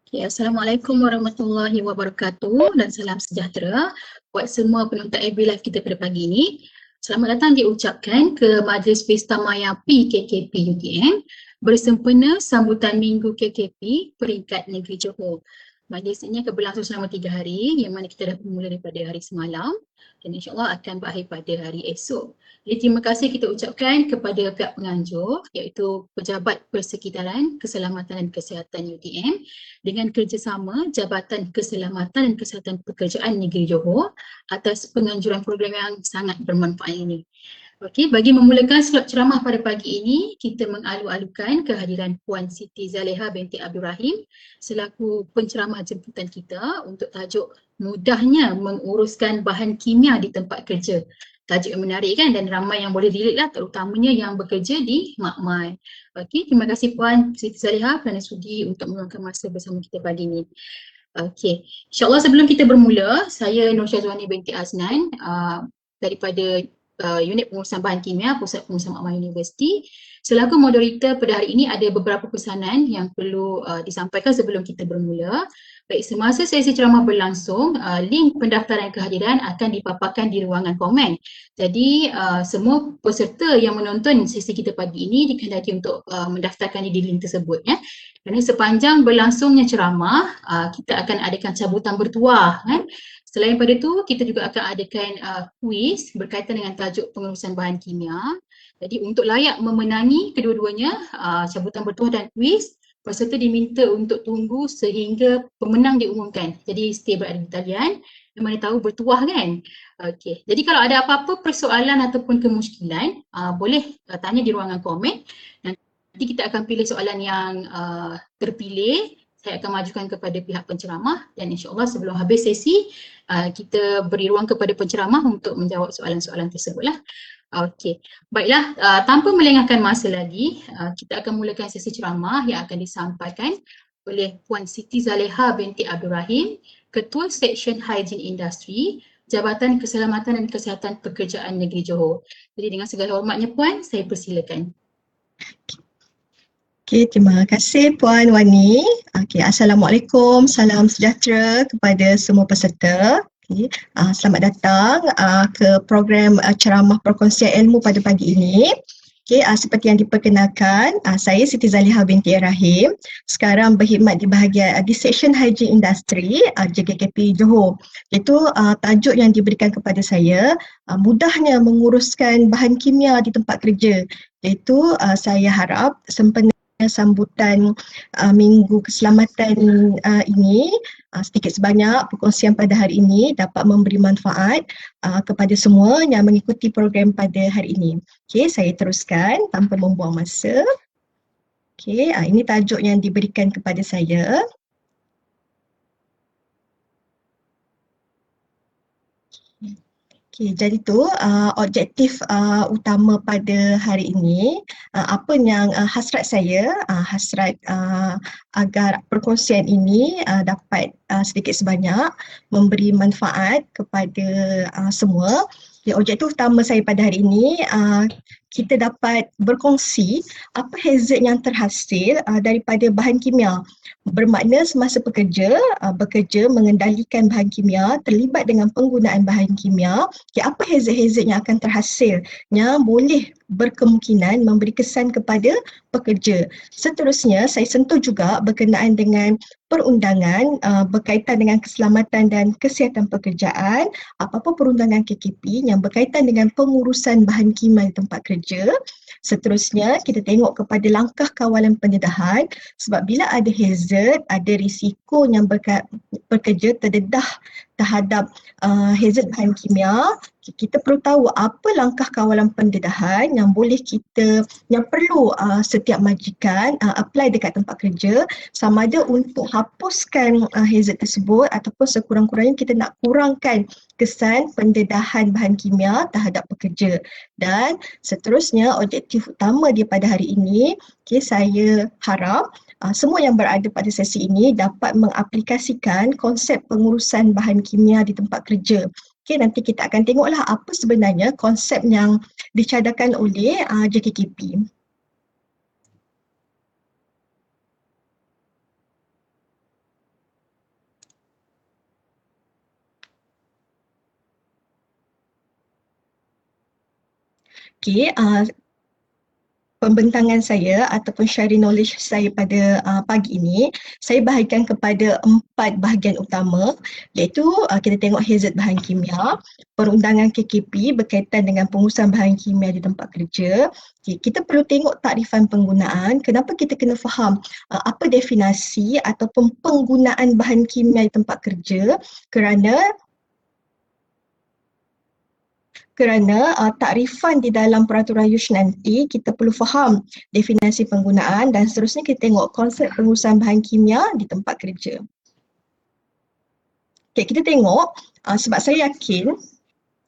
Okay, Assalamualaikum warahmatullahi wabarakatuh dan salam sejahtera buat semua penonton FB Live kita pada pagi ini. Selamat datang diucapkan ke Majlis Pesta Maya PKKP UTM bersempena sambutan Minggu KKP Peringkat Negeri Johor. Majlis ini akan berlangsung selama 3 hari yang mana kita dah bermula daripada hari semalam dan insyaAllah akan berakhir pada hari esok. Jadi terima kasih kita ucapkan kepada pihak penganjur iaitu Pejabat Persekitaran Keselamatan dan Kesihatan UTM dengan kerjasama Jabatan Keselamatan dan Kesihatan Pekerjaan Negeri Johor atas penganjuran program yang sangat bermanfaat ini. Okey, bagi memulakan slot ceramah pada pagi ini, kita mengalu-alukan kehadiran Puan Siti Zaleha binti Abdul Rahim selaku penceramah jemputan kita untuk tajuk mudahnya menguruskan bahan kimia di tempat kerja. Tajuk yang menarik kan dan ramai yang boleh relate lah, terutamanya yang bekerja di Makmal. Okey, terima kasih Puan Siti Zaleha kerana sudi untuk meluangkan masa bersama kita pagi ini. Okey, insyaAllah sebelum kita bermula, saya Nur Syazwani binti Aznan daripada Unit Pengurusan Bahan Kimia Pusat Pengurusan Makmal Universiti. Selaku moderator pada hari ini ada beberapa pesanan yang perlu disampaikan sebelum kita bermula. Baik, semasa sesi ceramah berlangsung, link pendaftaran kehadiran akan dipaparkan di ruangan komen. Jadi semua peserta yang menonton sesi kita pagi ini dikehendaki untuk mendaftarkan di link tersebut ya. Kerana sepanjang berlangsungnya ceramah, kita akan adakan cabutan bertuah kan. Selain pada itu, kita juga akan adakan kuis berkaitan dengan tajuk pengurusan bahan kimia. Jadi untuk layak memenangi kedua-duanya, cabutan bertuah dan kuis, peserta diminta untuk tunggu sehingga pemenang diumumkan. Jadi stay berada di talian, yang mana tahu bertuah kan. Okey, jadi kalau ada apa-apa persoalan ataupun kemusykilan, boleh tanya di ruangan komen. Nanti kita akan pilih soalan yang terpilih. Saya akan majukan kepada pihak penceramah dan insyaAllah sebelum habis sesi, kita beri ruang kepada penceramah untuk menjawab soalan-soalan tersebutlah. Okey, baiklah, tanpa melengahkan masa lagi, kita akan mulakan sesi ceramah yang akan disampaikan oleh Puan Siti Zaleha binti Abdul Rahim, Ketua Seksyen Hygiene Industri, Jabatan Keselamatan dan Kesihatan Pekerjaan Negeri Johor. Jadi dengan segala hormatnya Puan, saya persilakan. Okey, terima kasih Puan Wani. Okey, Assalamualaikum, salam sejahtera kepada semua peserta. Okey, selamat datang ke program ceramah perkongsian ilmu pada pagi ini. Okey, seperti yang diperkenalkan, saya Siti Zaleha binti Rahim. Sekarang berkhidmat di bahagian di Seksyen Hygiene Industri JKKP Johor. Itu tajuk yang diberikan kepada saya, mudahnya menguruskan bahan kimia di tempat kerja. Iaitu saya harap sempena sambutan Minggu Keselamatan ini, sedikit sebanyak perkongsian pada hari ini dapat memberi manfaat kepada semua yang mengikuti program pada hari ini. Okey, saya teruskan tanpa membuang masa. Okey, ini tajuk yang diberikan kepada saya. Okay, jadi tu objektif utama pada hari ini, apa yang hasrat saya, hasrat agar perkongsian ini dapat sedikit sebanyak memberi manfaat kepada semua. Okay, objektif utama saya pada hari ini, kita dapat berkongsi apa hazard yang terhasil daripada bahan kimia. Bermakna semasa bekerja mengendalikan bahan kimia, terlibat dengan penggunaan bahan kimia, apa hazard-hazard yang akan terhasil yang boleh berkemungkinan memberi kesan kepada pekerja. Seterusnya, saya sentuh juga berkenaan dengan perundangan berkaitan dengan keselamatan dan kesihatan pekerjaan, apa-apa perundangan KKP yang berkaitan dengan pengurusan bahan kimia di tempat kerja. Seterusnya, kita tengok kepada langkah kawalan pendedahan sebab bila ada hazard, ada risiko yang pekerja terdedah terhadap hazard bahan kimia, kita perlu tahu apa langkah kawalan pendedahan yang perlu setiap majikan apply dekat tempat kerja, sama ada untuk hapuskan hazard tersebut ataupun sekurang-kurangnya kita nak kurangkan kesan pendedahan bahan kimia terhadap pekerja. Dan seterusnya, objektif utama dia pada hari ini, saya harap semua yang berada pada sesi ini dapat mengaplikasikan konsep pengurusan bahan kimia di tempat kerja. Okey, nanti kita akan tengoklah apa sebenarnya konsep yang dicadangkan oleh JKKP. Okey, pembentangan saya ataupun sharing knowledge saya pada pagi ini, saya bahagikan kepada 4 bahagian utama, iaitu kita tengok hazard bahan kimia, perundangan KKP berkaitan dengan pengurusan bahan kimia di tempat kerja. Okay, kita perlu tengok takrifan penggunaan, kenapa kita kena faham apa definasi ataupun penggunaan bahan kimia di tempat kerja, kerana takrifan di dalam peraturan USH nanti kita perlu faham definisi penggunaan dan seterusnya kita tengok konsep pengurusan bahan kimia di tempat kerja. Okay, kita tengok sebab saya yakin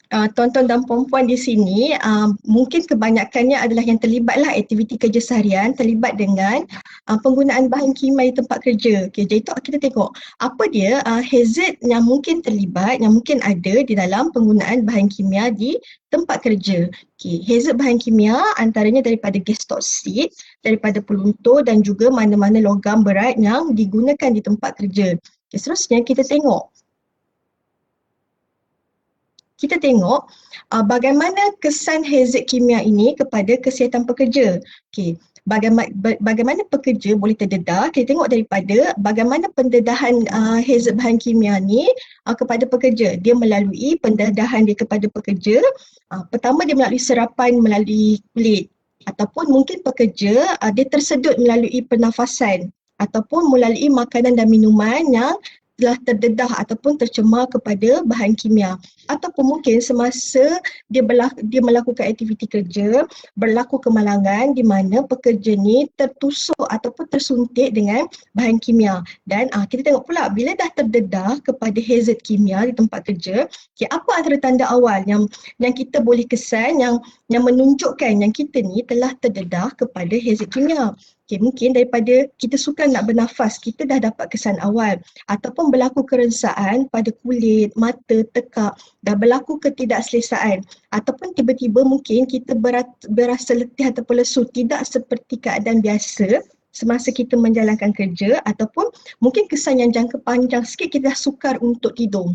tuan-tuan dan puan-puan di sini mungkin kebanyakannya adalah yang terlibatlah aktiviti kerja seharian terlibat dengan penggunaan bahan kimia di tempat kerja. Okay, jadi itu kita tengok apa dia hazard yang mungkin terlibat, yang mungkin ada di dalam penggunaan bahan kimia di tempat kerja. Okay, hazard bahan kimia antaranya daripada gas toksik, daripada peluntur dan juga mana-mana logam berat yang digunakan di tempat kerja. Okay, seterusnya kita tengok bagaimana kesan hazard kimia ini kepada kesihatan pekerja. Okey, bagaimana pekerja boleh terdedah, kita tengok daripada bagaimana pendedahan hazard bahan kimia ni kepada pekerja. Dia melalui pendedahan dia kepada pekerja. Pertama dia melalui serapan melalui kulit ataupun mungkin pekerja dia tersedut melalui pernafasan ataupun melalui makanan dan minuman yang telah terdedah ataupun tercemar kepada bahan kimia, ataupun mungkin semasa dia melakukan aktiviti kerja berlaku kemalangan di mana pekerja ni tertusuk ataupun tersuntik dengan bahan kimia. Dan kita tengok pula bila dah terdedah kepada hazard kimia di tempat kerja, apa antara tanda awal yang kita boleh kesan yang menunjukkan yang kita ni telah terdedah kepada hazard kimia. Mungkin daripada kita sukar nak bernafas, kita dah dapat kesan awal, ataupun berlaku kerensaan pada kulit, mata, tekak, dah berlaku ketidakselesaan, ataupun tiba-tiba mungkin kita berasa letih ataupun lesu tidak seperti keadaan biasa semasa kita menjalankan kerja, ataupun mungkin kesan yang jangka panjang sikit kita dah sukar untuk tidur.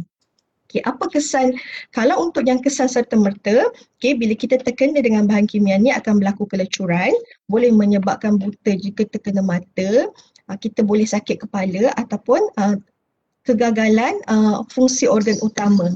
Apa kesan? Kalau untuk yang kesan serta-merta, bila kita terkena dengan bahan kimia ni akan berlaku kelecuran, boleh menyebabkan buta jika terkena mata, kita boleh sakit kepala ataupun kegagalan fungsi organ utama.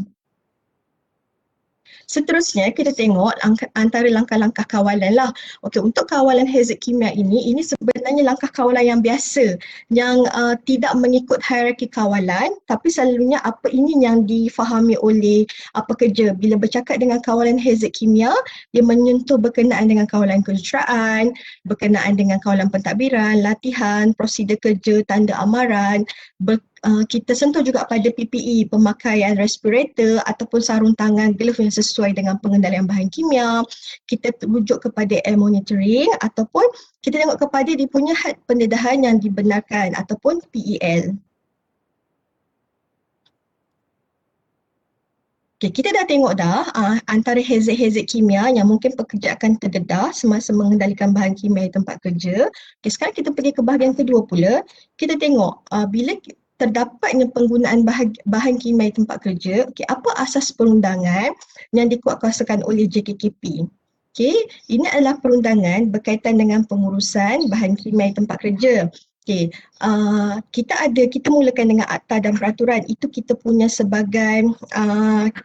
Seterusnya kita tengok antara langkah-langkah kawalan lah. Okey, untuk kawalan hazard kimia ini sebenarnya langkah kawalan yang biasa yang tidak mengikut hierarki kawalan, tapi selalunya apa ini yang difahami oleh pekerja. Bila bercakap dengan kawalan hazard kimia, dia menyentuh berkenaan dengan kawalan kejuruteraan, berkenaan dengan kawalan pentadbiran, latihan, prosedur kerja, tanda amaran, kita sentuh juga pada PPE, pemakaian respirator ataupun sarung tangan, glove yang sesuai dengan pengendalian bahan kimia. Kita rujuk kepada air monitoring ataupun kita tengok kepada dia punya had pendedahan yang dibenarkan ataupun PEL. Okay, kita dah tengok dah antara hazard-hazard kimia yang mungkin pekerja akan terdedah semasa mengendalikan bahan kimia di tempat kerja. Okay, sekarang kita pergi ke bahagian kedua pula. Kita tengok bila terdapatnya penggunaan bahan kimia di tempat kerja, apa asas perundangan yang dikuatkuasakan oleh JKKP. Ini adalah perundangan berkaitan dengan pengurusan bahan kimia di tempat kerja. Kita mulakan dengan akta dan peraturan, itu kita punya sebagai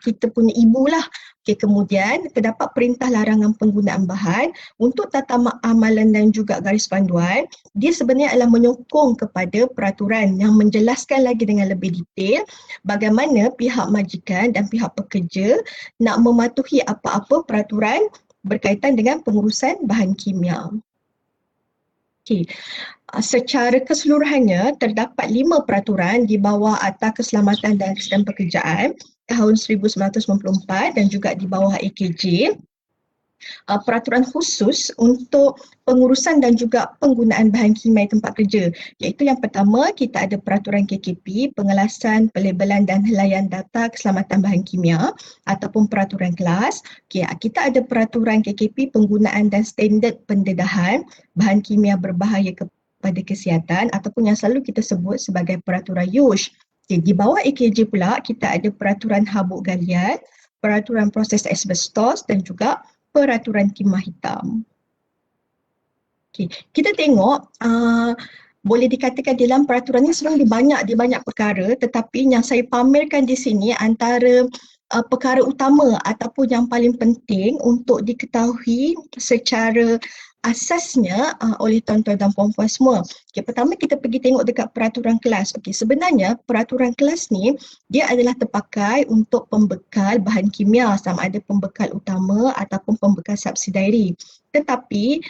kita punya ibu lah. Kemudian terdapat perintah larangan penggunaan bahan untuk tata amalan dan juga garis panduan. Dia sebenarnya adalah menyokong kepada peraturan yang menjelaskan lagi dengan lebih detail bagaimana pihak majikan dan pihak pekerja nak mematuhi apa-apa peraturan berkaitan dengan pengurusan bahan kimia. Secara keseluruhannya terdapat 5 peraturan di bawah Akta Keselamatan dan Kesihatan Pekerjaan tahun 1994 dan juga di bawah AKJ. Peraturan khusus untuk pengurusan dan juga penggunaan bahan kimia di tempat kerja, iaitu yang pertama kita ada peraturan KKP, pengelasan, pelabelan dan helaian data keselamatan bahan kimia ataupun peraturan kelas. Kita ada peraturan KKP penggunaan dan standard pendedahan bahan kimia berbahaya kepada kesihatan ataupun yang selalu kita sebut sebagai peraturan USH. Di bawah AKJ pula kita ada peraturan habuk galian, peraturan proses asbestos dan juga peraturan timah hitam. Okay. Kita tengok boleh dikatakan dalam peraturan ini sebenarnya di banyak perkara, tetapi yang saya pamerkan di sini antara perkara utama ataupun yang paling penting untuk diketahui secara asasnya oleh tuan-tuan dan puan-puan semua. Okay, pertama kita pergi tengok dekat peraturan kelas. Okay, sebenarnya peraturan kelas ni dia adalah terpakai untuk pembekal bahan kimia, sama ada pembekal utama ataupun pembekal subsidiary. Tetapi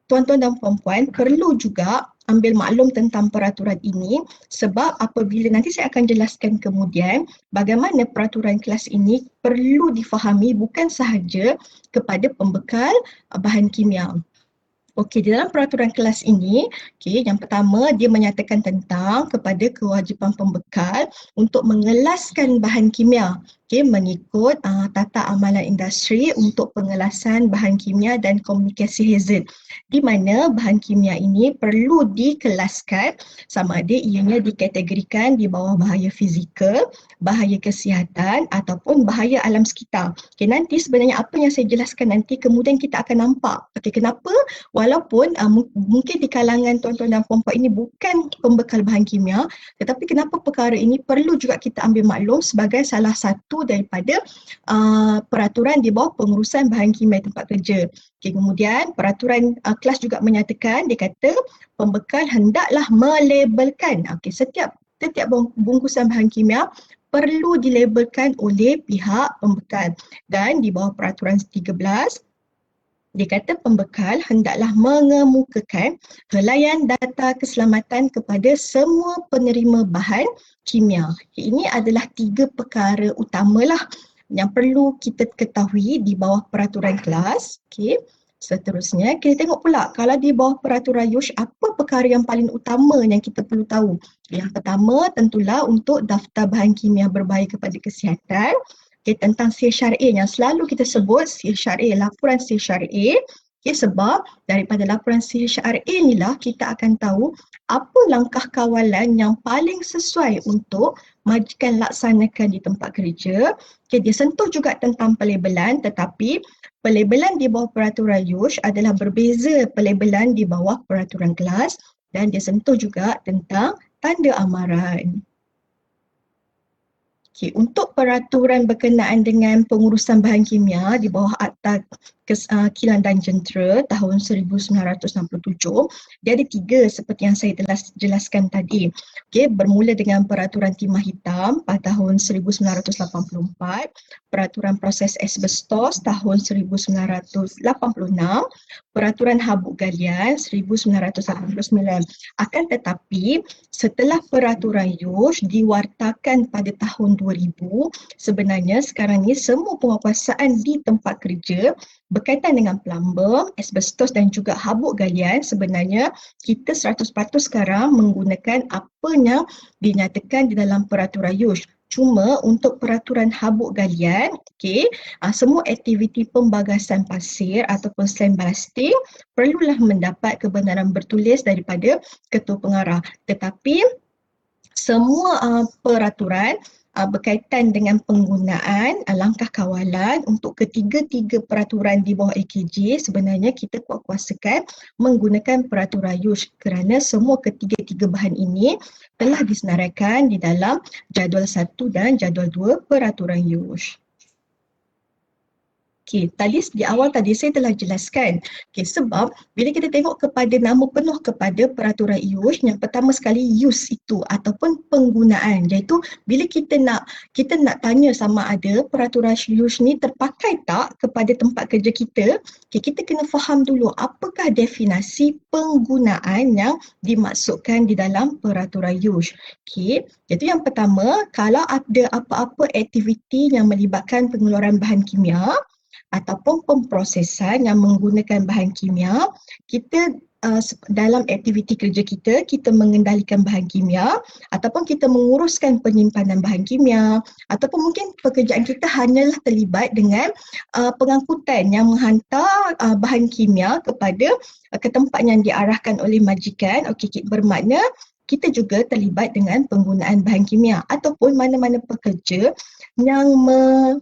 tuan-tuan dan puan-puan perlu juga ambil maklum tentang peraturan ini, sebab apabila nanti saya akan jelaskan kemudian bagaimana peraturan kelas ini perlu difahami bukan sahaja kepada pembekal bahan kimia. Okey, di dalam peraturan kelas ini, yang pertama dia menyatakan tentang kepada kewajipan pembekal untuk mengelaskan bahan kimia, mengikut tata amalan industri untuk pengelasan bahan kimia dan komunikasi hazard, di mana bahan kimia ini perlu dikelaskan sama ada ianya dikategorikan di bawah bahaya fizikal, bahaya kesihatan ataupun bahaya alam sekitar. Nanti sebenarnya apa yang saya jelaskan nanti kemudian kita akan nampak kenapa walaupun mungkin di kalangan tuan-tuan dan puan-puan ini bukan pembekal bahan kimia, tetapi kenapa perkara ini perlu juga kita ambil maklum sebagai salah satu daripada peraturan di bawah pengurusan bahan kimia tempat kerja. Kemudian peraturan kelas juga menyatakan, dia kata pembekal hendaklah melabelkan setiap bungkusan bahan kimia perlu dilabelkan oleh pihak pembekal. Dan di bawah peraturan 13 dia kata pembekal hendaklah mengemukakan helaian data keselamatan kepada semua penerima bahan kimia. Ini adalah 3 perkara utamalah yang perlu kita ketahui di bawah peraturan kelas. Seterusnya kita tengok pula kalau di bawah peraturan YUSH apa perkara yang paling utama yang kita perlu tahu. Yang pertama tentulah untuk daftar bahan kimia berbahaya kepada kesihatan. Tentang sir syar'i yang selalu kita sebut sir syar'i, laporan sir syar'i. Sebab daripada laporan sir syar'i inilah kita akan tahu apa langkah kawalan yang paling sesuai untuk majikan laksanakan di tempat kerja. Dia sentuh juga tentang pelabelan, tetapi pelabelan di bawah peraturan YUSH adalah berbeza pelabelan di bawah peraturan kelas, dan dia sentuh juga tentang tanda amaran. Untuk peraturan berkenaan dengan pengurusan bahan kimia di bawah Akta Kilang dan Jentera tahun 1967, dia ada 3 seperti yang saya telah jelaskan tadi. Bermula dengan peraturan timah hitam pada tahun 1984, peraturan proses asbestos tahun 1986, peraturan habuk galian 1989. Akan tetapi setelah peraturan YUSH diwartakan pada tahun 2000, sebenarnya sekarang ni semua penguasaan di tempat kerja berkaitan dengan plumber, asbestos dan juga habuk galian, sebenarnya kita 100% sekarang menggunakan apa yang dinyatakan di dalam peraturan YUSH. Cuma untuk peraturan habuk galian, semua aktiviti pembagasan pasir ataupun sandblasting perlulah mendapat kebenaran bertulis daripada ketua pengarah. Tetapi semua peraturan berkaitan dengan penggunaan langkah kawalan untuk ketiga-tiga peraturan di bawah AKJ, sebenarnya kita kuasakan menggunakan peraturan YUSH kerana semua ketiga-tiga bahan ini telah disenaraikan di dalam jadual 1 dan jadual 2 peraturan YUSH. Di awal tadi saya telah jelaskan. Sebab bila kita tengok kepada nama penuh kepada peraturan YUSH, yang pertama sekali use itu ataupun penggunaan, iaitu bila kita nak tanya sama ada peraturan YUSH ni terpakai tak kepada tempat kerja kita, kita kena faham dulu apakah definisi penggunaan yang dimaksudkan di dalam peraturan YUSH. Iaitu yang pertama, kalau ada apa-apa aktiviti yang melibatkan pengeluaran bahan kimia ataupun pemprosesan yang menggunakan bahan kimia, kita dalam aktiviti kerja kita mengendalikan bahan kimia ataupun kita menguruskan penyimpanan bahan kimia, ataupun mungkin pekerjaan kita hanyalah terlibat dengan pengangkutan yang menghantar bahan kimia ke tempat yang diarahkan oleh majikan. Bermakna kita juga terlibat dengan penggunaan bahan kimia ataupun mana-mana pekerja yang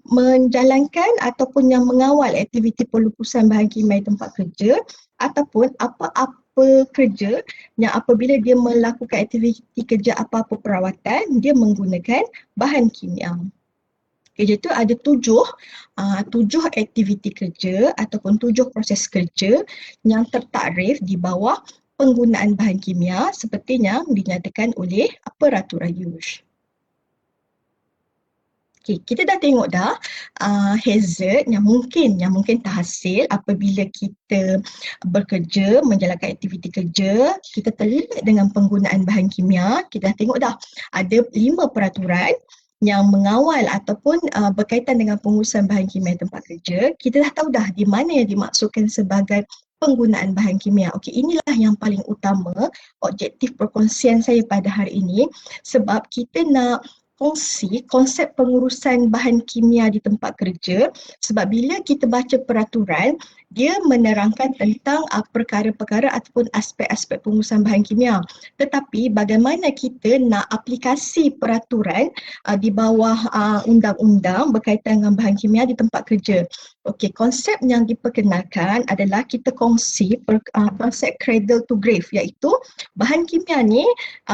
menjalankan ataupun yang mengawal aktiviti pelupusan bahan kimia di tempat kerja ataupun apa-apa kerja yang apabila dia melakukan aktiviti kerja apa-apa perawatan, dia menggunakan bahan kimia. Jadi itu ada tujuh aktiviti kerja ataupun 7 proses kerja yang tertakrif di bawah penggunaan bahan kimia seperti yang dinyatakan oleh peraturan USH. Okay, kita dah tengok dah hazard yang mungkin terhasil apabila kita bekerja, menjalankan aktiviti kerja, kita terlibat dengan penggunaan bahan kimia. Kita dah tengok dah ada 5 peraturan yang mengawal ataupun berkaitan dengan pengurusan bahan kimia tempat kerja. Kita dah tahu dah di mana yang dimaksudkan sebagai penggunaan bahan kimia. Okey, inilah yang paling utama objektif perkongsian saya pada hari ini, sebab kita nak kongsi konsep pengurusan bahan kimia di tempat kerja, sebab bila kita baca peraturan, dia menerangkan tentang perkara-perkara ataupun aspek-aspek pengurusan bahan kimia. Tetapi bagaimana kita nak aplikasi peraturan di bawah undang-undang berkaitan dengan bahan kimia di tempat kerja. Okey, konsep yang diperkenalkan adalah kita kongsi konsep cradle to grave, iaitu bahan kimia ni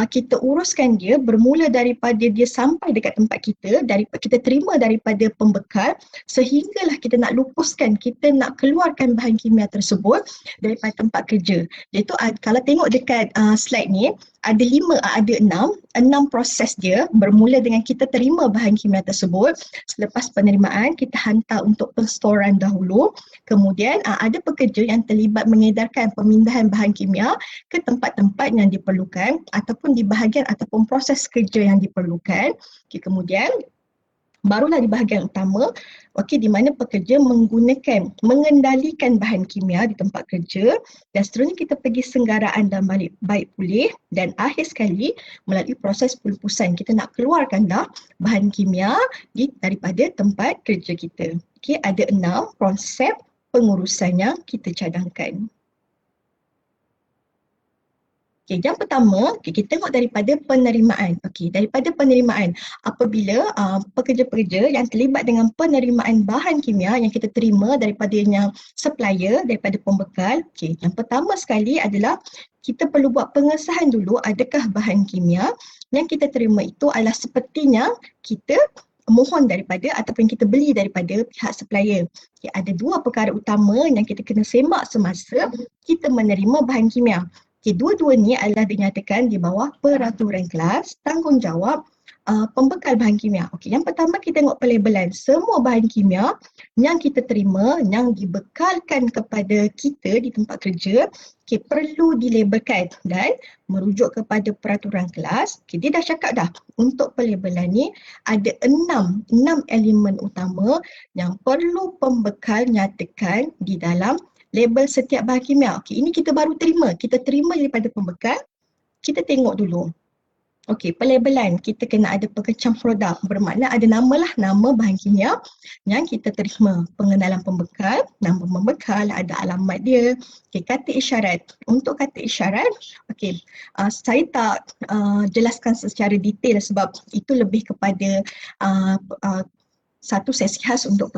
kita uruskan dia bermula daripada dia sampai dekat tempat kita, kita terima daripada pembekal sehinggalah kita nak lupuskan, kita nak keluarkan bahan kimia tersebut daripada tempat kerja. Iaitu kalau tengok dekat slide ni, ada 6 proses dia, bermula dengan kita terima bahan kimia tersebut. Selepas penerimaan, kita hantar untuk penstoran dahulu. Kemudian ada pekerja yang terlibat mengedarkan pemindahan bahan kimia ke tempat-tempat yang diperlukan ataupun di bahagian ataupun proses kerja yang diperlukan. Okay, kemudian barulah di bahagian utama, di mana pekerja mengendalikan bahan kimia di tempat kerja, dan seterusnya kita pergi senggaraan dan baik pulih, dan akhir sekali melalui proses pelupusan. Kita nak keluarkan dah bahan kimia daripada tempat kerja kita. Okey, ada 6 konsep pengurusan yang kita cadangkan. Okay, yang pertama, kita tengok daripada penerimaan. Daripada penerimaan, apabila pekerja-pekerja yang terlibat dengan penerimaan bahan kimia yang kita terima daripada yang supplier, daripada pembekal, yang pertama sekali adalah kita perlu buat pengesahan dulu adakah bahan kimia yang kita terima itu adalah sepertinya kita mohon daripada ataupun kita beli daripada pihak supplier. Ada 2 perkara utama yang kita kena semak semasa kita menerima bahan kimia. Dua-dua ni adalah dinyatakan di bawah peraturan kelas tanggungjawab pembekal bahan kimia. Yang pertama kita tengok pelabelan. Semua bahan kimia yang kita terima, yang dibekalkan kepada kita di tempat kerja, perlu dilabelkan dan merujuk kepada peraturan kelas. Dia dah cakap dah, untuk pelabelan ni ada 6 elemen utama yang perlu pembekal nyatakan di dalam label setiap bahan kimia. Ini kita baru terima. Kita terima daripada pembekal. Kita tengok dulu. Pelabelan. Kita kena ada pengecam produk. Bermakna ada nama bahan kimia yang kita terima. Pengenalan pembekal, nama pembekal, ada alamat dia. Kata isyarat. Untuk kata isyarat, saya tak jelaskan secara detail sebab itu lebih kepada satu sesi khas untuk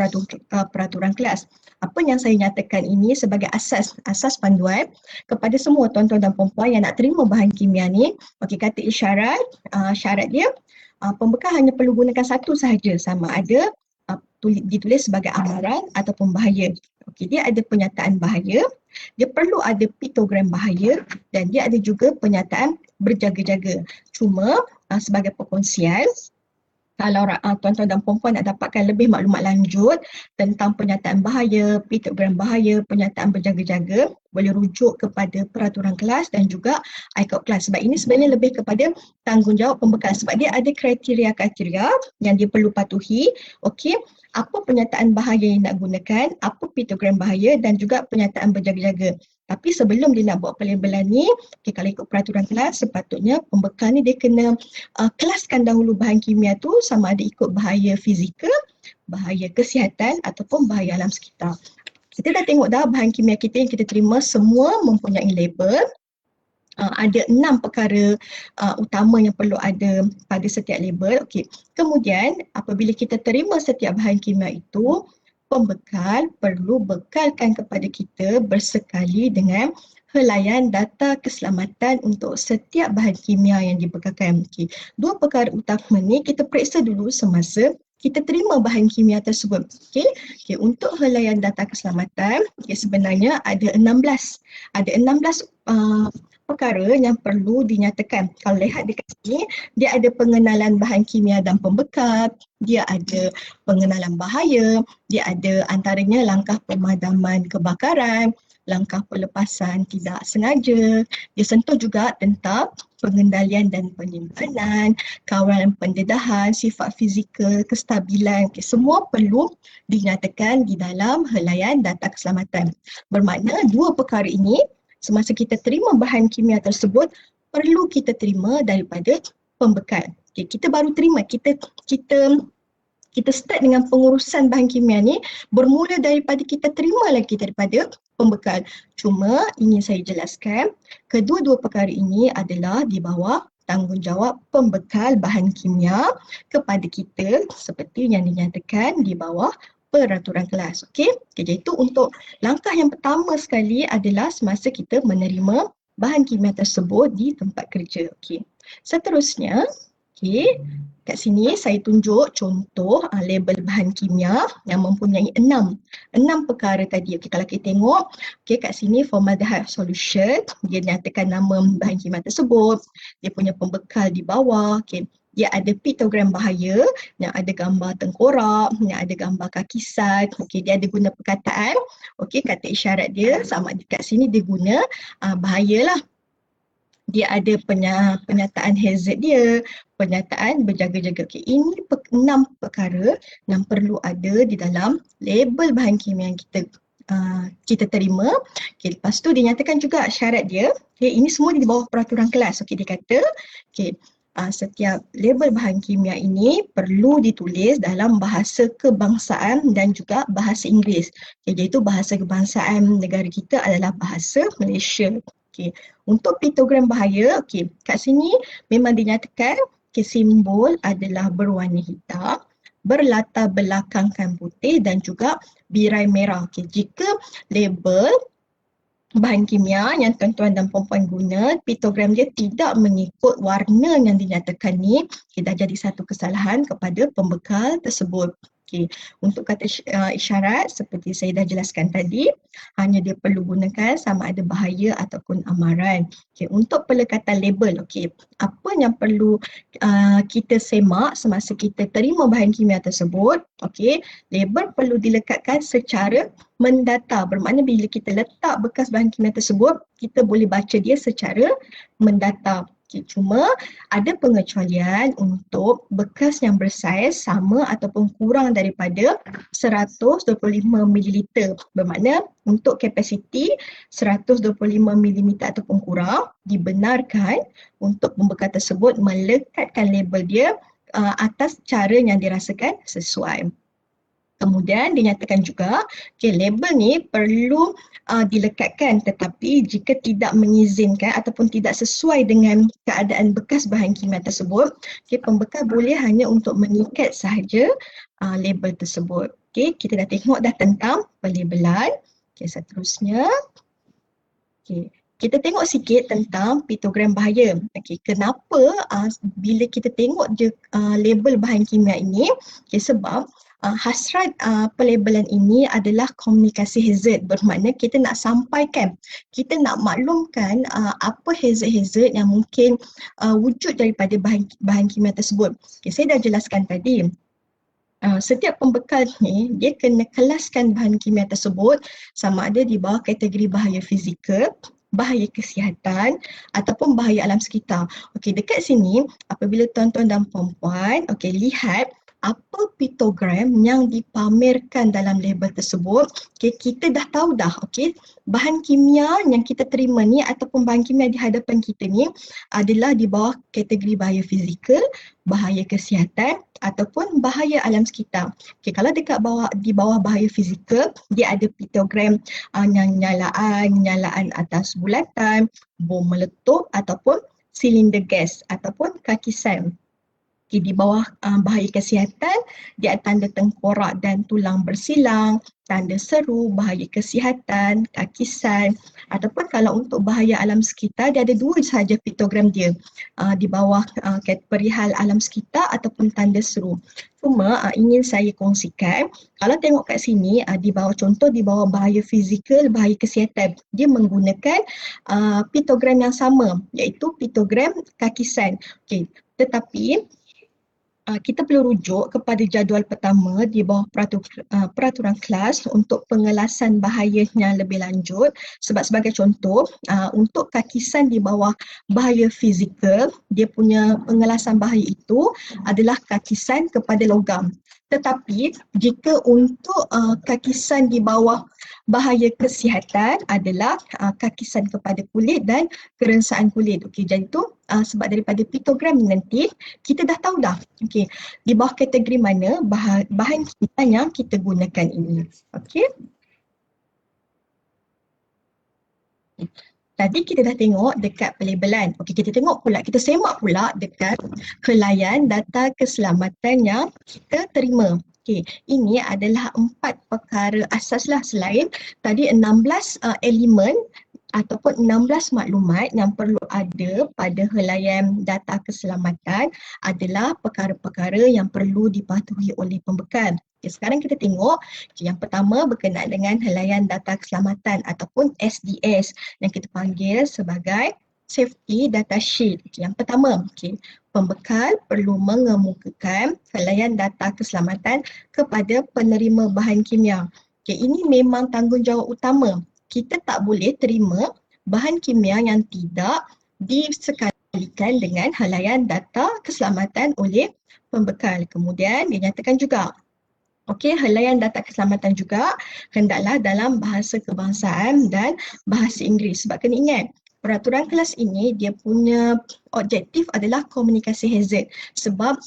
peraturan kelas. Apa yang saya nyatakan ini sebagai asas panduan kepada semua tuan-tuan dan puan-puan yang nak terima bahan kimia ni. Kata isyarat, syarat dia pembekal hanya perlu gunakan satu sahaja, sama ada ditulis sebagai amaran ataupun bahaya. Dia ada penyataan bahaya, dia perlu ada piktogram bahaya, dan dia ada juga penyataan berjaga-jaga. Cuma sebagai perkongsian, kalau tuan-tuan dan puan-puan nak dapatkan lebih maklumat lanjut tentang penyataan bahaya, piktogram bahaya, penyataan berjaga-jaga, boleh rujuk kepada peraturan kelas dan juga ICAP kelas. Sebab ini sebenarnya lebih kepada tanggungjawab pembekal. Sebab dia ada kriteria-kriteria yang dia perlu patuhi. Apa penyataan bahaya yang nak gunakan, apa piktogram bahaya dan juga penyataan berjaga-jaga. Tapi sebelum dia nak buat pelabelan ni, kalau ikut peraturan kelas, sepatutnya pembekal ni dia kena kelaskan dahulu bahan kimia tu sama ada ikut bahaya fizikal, bahaya kesihatan ataupun bahaya alam sekitar. Kita dah tengok dah bahan kimia kita yang kita terima semua mempunyai label. Ada 6 perkara utama yang perlu ada pada setiap label. Okey. Kemudian apabila kita terima setiap bahan kimia itu, pembekal perlu bekalkan kepada kita bersekali dengan helaian data keselamatan untuk setiap bahan kimia yang dibekalkan. Okey. Dua perkara utama ni kita periksa dulu semasa kita terima bahan kimia tersebut. Okey. Okey, untuk helaian data keselamatan, sebenarnya ada 16. Ada 16 perkara yang perlu dinyatakan. Kalau lihat dekat sini, dia ada pengenalan bahan kimia dan pembekal, dia ada pengenalan bahaya, dia ada antaranya langkah pemadaman kebakaran, langkah pelepasan tidak sengaja. Dia sentuh juga tentang pengendalian dan penyimpanan, kawalan pendedahan, sifat fizikal, kestabilan. Okay, semua perlu dinyatakan di dalam helaian data keselamatan. Bermakna dua perkara ini semasa kita terima bahan kimia tersebut perlu kita terima daripada pembekal. Okay, kita baru terima, kita start dengan pengurusan bahan kimia ni bermula daripada kita terima lagi daripada pembekal. Cuma ingin saya jelaskan, kedua-dua perkara ini adalah di bawah tanggungjawab pembekal bahan kimia kepada kita seperti yang dinyatakan di bawah peraturan kelas. Okey, jadi itu untuk langkah yang pertama sekali adalah semasa kita menerima bahan kimia tersebut di tempat kerja. Okey. Seterusnya, okey, kat sini saya tunjuk contoh label bahan kimia yang mempunyai 6 perkara tadi. Okey, kalau kita tengok, okey, kat sini formaldehyde solution, dia nyatakan nama bahan kimia tersebut, dia punya pembekal di bawah. Okey, dia ada piktogram bahaya yang ada gambar tengkorak, yang ada gambar kaki sat. Okey, dia ada guna perkataan. Okey, kata isyarat dia sama dekat sini dia guna bahaya lah. Dia ada penyataan hazard dia, penyataan berjaga-jaga. Okey, ini 6 perkara yang perlu ada di dalam label bahan kimia yang kita terima. Okey, lepas tu dia nyatakan juga syarat dia. Okey, ini semua di bawah peraturan kelas. Okey, dia kata, okey, setiap label bahan kimia ini perlu ditulis dalam bahasa kebangsaan dan juga bahasa Inggeris. Okay, iaitu bahasa kebangsaan negara kita adalah bahasa Malaysia. Okay. Untuk piktogram bahaya, okay, kat sini memang dinyatakan simbol adalah berwarna hitam, berlatar belakangkan putih dan juga birai merah. Okay, jika label bahan kimia yang tuan-tuan dan puan-puan guna, piktogram dia tidak mengikut warna yang dinyatakan ni, dah jadi satu kesalahan kepada pembekal tersebut. Okay. Untuk kata isyarat seperti saya dah jelaskan tadi, hanya dia perlu gunakan sama ada bahaya ataupun amaran. Okay. Untuk pelekatan label, okay, apa yang perlu kita semak semasa kita terima bahan kimia tersebut, okay, label perlu dilekatkan secara mendata. Bermakna bila kita letak bekas bahan kimia tersebut, kita boleh baca dia secara mendata. Okay, cuma ada pengecualian untuk bekas yang bersaiz sama ataupun kurang daripada 125 ml. Bermakna untuk kapasiti 125 mm ataupun kurang, dibenarkan untuk pembekal tersebut melekatkan label dia atas cara yang dirasakan sesuai. Kemudian dinyatakan juga, okay, label ni perlu dilekatkan, tetapi jika tidak mengizinkan ataupun tidak sesuai dengan keadaan bekas bahan kimia tersebut, okay, pembekal boleh hanya untuk mengikat sahaja label tersebut. Okay, kita dah tengok dah tentang pelabelan. Okay, seterusnya, okay, kita tengok sikit tentang piktogram bahaya. Okay, kenapa bila kita tengok je label bahan kimia ini, okay, sebab hasrat pelabelan ini adalah komunikasi hazard. Bermakna kita nak sampaikan, kita nak maklumkan apa hazard-hazard yang mungkin wujud daripada bahan kimia tersebut. Okay, saya dah jelaskan tadi. Setiap pembekal ni, dia kena kelaskan bahan kimia tersebut sama ada di bawah kategori bahaya fizikal, bahaya kesihatan ataupun bahaya alam sekitar. Okey, dekat sini apabila tuan-tuan dan puan-puan lihat apa pitogram yang dipamerkan dalam label tersebut. Okay, kita dah tahu dah, okay, bahan kimia yang kita terima ni ataupun bahan kimia di hadapan kita ni adalah di bawah kategori bahaya fizikal, bahaya kesihatan ataupun bahaya alam sekitar. Okay, kalau dekat bawah, di bawah bahaya fizikal, dia ada pitogram nyalaan atas bulatan, bom meletup ataupun silinder gas ataupun kakisan. Okay, di bawah bahaya kesihatan, dia ada tanda tengkorak dan tulang bersilang, tanda seru, bahaya kesihatan, kakisan, ataupun kalau untuk bahaya alam sekitar, dia ada dua sahaja piktogram dia, di bawah perihal alam sekitar ataupun tanda seru. Cuma ingin saya kongsikan, kalau tengok kat sini, di bawah contoh, di bawah bahaya fizikal, bahaya kesihatan, dia menggunakan piktogram yang sama, iaitu piktogram kakisan. Okay. Tetapi kita perlu rujuk kepada jadual pertama di bawah peraturan kelas untuk pengelasan bahayanya lebih lanjut. Sebab sebagai contoh, untuk kakisan di bawah bahaya fizikal, dia punya pengelasan bahaya itu adalah kakisan kepada logam. Tetapi jika untuk kakisan di bawah bahaya kesihatan adalah kakisan kepada kulit dan kerensaan kulit. Okey, jadi tu sebab daripada piktogram nanti kita dah tahu dah. Okey, di bawah kategori mana bahan kita yang kita gunakan ini. Okey. Tadi kita dah tengok dekat pelabelan. Okey, kita tengok pula, kita semak pula dekat helaian data keselamatan yang kita terima. Okey, ini adalah 4 perkara asas lah, selain tadi 16 elemen ataupun 16 maklumat yang perlu ada pada helaian data keselamatan adalah perkara-perkara yang perlu dipatuhi oleh pembekal. Okay, sekarang kita tengok yang pertama berkenaan dengan helaian data keselamatan ataupun SDS yang kita panggil sebagai Safety Data Sheet. Okay, yang pertama, pembekal perlu mengemukakan helaian data keselamatan kepada penerima bahan kimia. Okay, ini memang tanggungjawab utama. Kita tak boleh terima bahan kimia yang tidak disekalikan dengan helaian data keselamatan oleh pembekal. Kemudian dinyatakan juga, helaian data keselamatan juga hendaklah dalam bahasa kebangsaan dan bahasa Inggeris. Sebab kena ingat, peraturan kelas ini dia punya objektif adalah komunikasi hazard. Sebab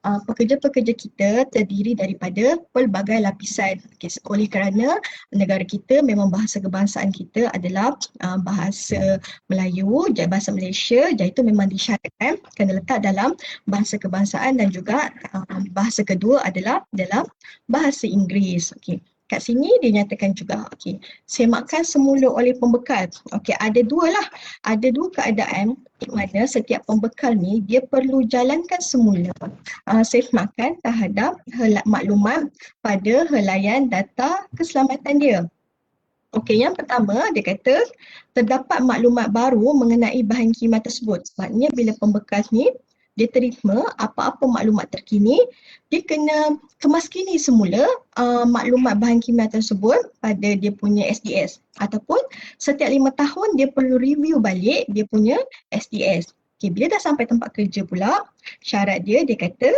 pekerja-pekerja kita terdiri daripada pelbagai lapisan. Okay, oleh kerana negara kita memang bahasa kebangsaan kita adalah bahasa Melayu, bahasa Malaysia, jadi itu memang disyaratkan kena letak dalam bahasa kebangsaan dan juga bahasa kedua adalah dalam bahasa Inggeris. Okay. Kat sini dinyatakan juga, semakan semula oleh pembekal. Ada dua keadaan di mana setiap pembekal ni dia perlu jalankan semula semakan terhadap maklumat pada helaian data keselamatan dia. Yang pertama dia kata terdapat maklumat baru mengenai bahan kimia tersebut. Maksudnya bila pembekal ni dia terima apa-apa maklumat terkini, dia kena kemaskini semula maklumat bahan kimia tersebut pada dia punya SDS. Ataupun setiap 5 tahun dia perlu review balik dia punya SDS. Bila dah sampai tempat kerja pula, syarat dia kata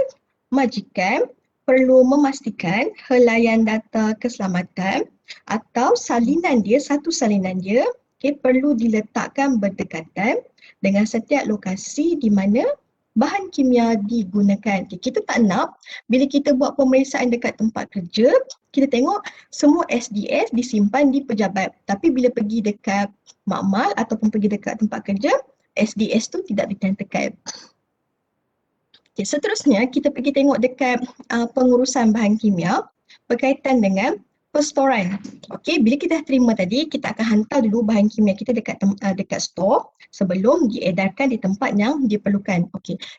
majikan perlu memastikan helaian data keselamatan atau satu salinan dia perlu diletakkan berdekatan dengan setiap lokasi di mana bahan kimia digunakan. Kita tak nak bila kita buat pemeriksaan dekat tempat kerja, kita tengok semua SDS disimpan di pejabat. Tapi bila pergi dekat makmal ataupun pergi dekat tempat kerja, SDS tu tidak dinyatakan. Seterusnya kita pergi tengok dekat pengurusan bahan kimia berkaitan dengan perstoran. Bila kita dah terima tadi, kita akan hantar dulu bahan kimia kita dekat store sebelum diedarkan di tempat yang diperlukan.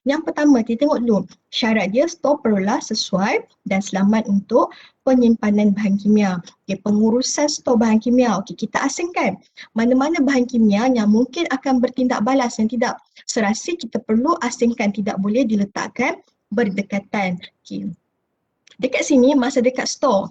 Yang pertama kita tengok dulu syarat dia, store perlulah sesuai dan selamat untuk penyimpanan bahan kimia. Pengurusan store bahan kimia, kita asingkan mana-mana bahan kimia yang mungkin akan bertindak balas, yang tidak serasi kita perlu asingkan, tidak boleh diletakkan berdekatan. Dekat sini masa dekat store,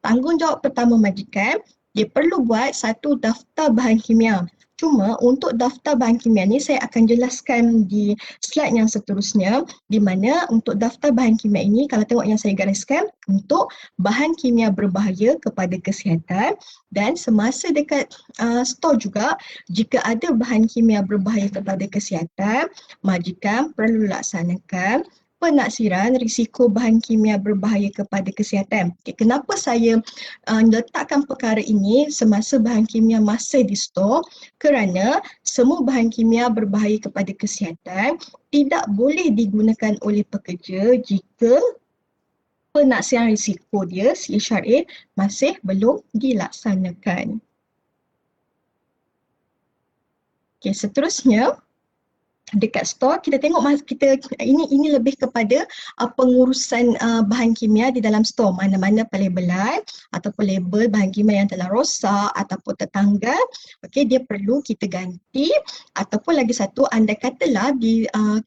tanggungjawab pertama majikan, dia perlu buat satu daftar bahan kimia. Cuma untuk daftar bahan kimia ni saya akan jelaskan di slide yang seterusnya, di mana untuk daftar bahan kimia ini, kalau tengok yang saya gariskan, untuk bahan kimia berbahaya kepada kesihatan, dan semasa dekat store juga, jika ada bahan kimia berbahaya kepada kesihatan, majikan perlu laksanakan penaksiran risiko bahan kimia berbahaya kepada kesihatan. Okay, kenapa saya letakkan perkara ini semasa bahan kimia masih di stor? Kerana semua bahan kimia berbahaya kepada kesihatan tidak boleh digunakan oleh pekerja jika penaksiran risiko dia CHRA masih belum dilaksanakan. Okay, seterusnya, dekat store kita tengok ini lebih kepada pengurusan bahan kimia di dalam store, mana-mana pelabelan ataupun label bahan kimia yang telah rosak ataupun tertanggal, okey, dia perlu kita ganti. Ataupun lagi satu, andai katalah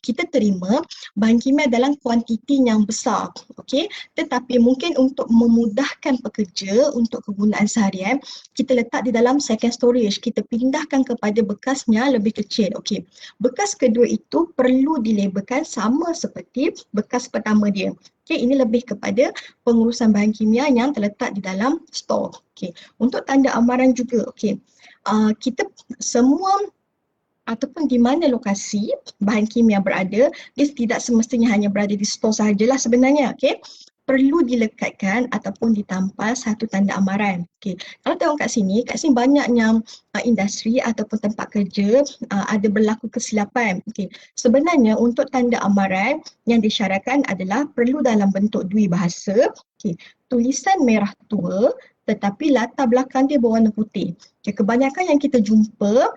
kita terima bahan kimia dalam kuantiti yang besar, okey, tetapi mungkin untuk memudahkan pekerja untuk kegunaan seharian, kita letak di dalam second storage, kita pindahkan kepada bekasnya lebih kecil. Okey, bekas kedua itu perlu dilabelkan sama seperti bekas pertama dia. Okey, ini lebih kepada pengurusan bahan kimia yang terletak di dalam store. Okey, untuk tanda amaran juga, okey, kita semua ataupun di mana lokasi bahan kimia berada, dia tidak semestinya hanya berada di store sahajalah sebenarnya. Okey, perlu dilekatkan ataupun ditampal satu tanda amaran. Okey, kalau tengok kat sini banyaknya industri ataupun tempat kerja ada berlaku kesilapan. Okey, sebenarnya untuk tanda amaran yang disyaratkan adalah perlu dalam bentuk dui bahasa. Okey, tulisan merah tua tetapi latar belakang dia berwarna putih. Okay, kebanyakan yang kita jumpa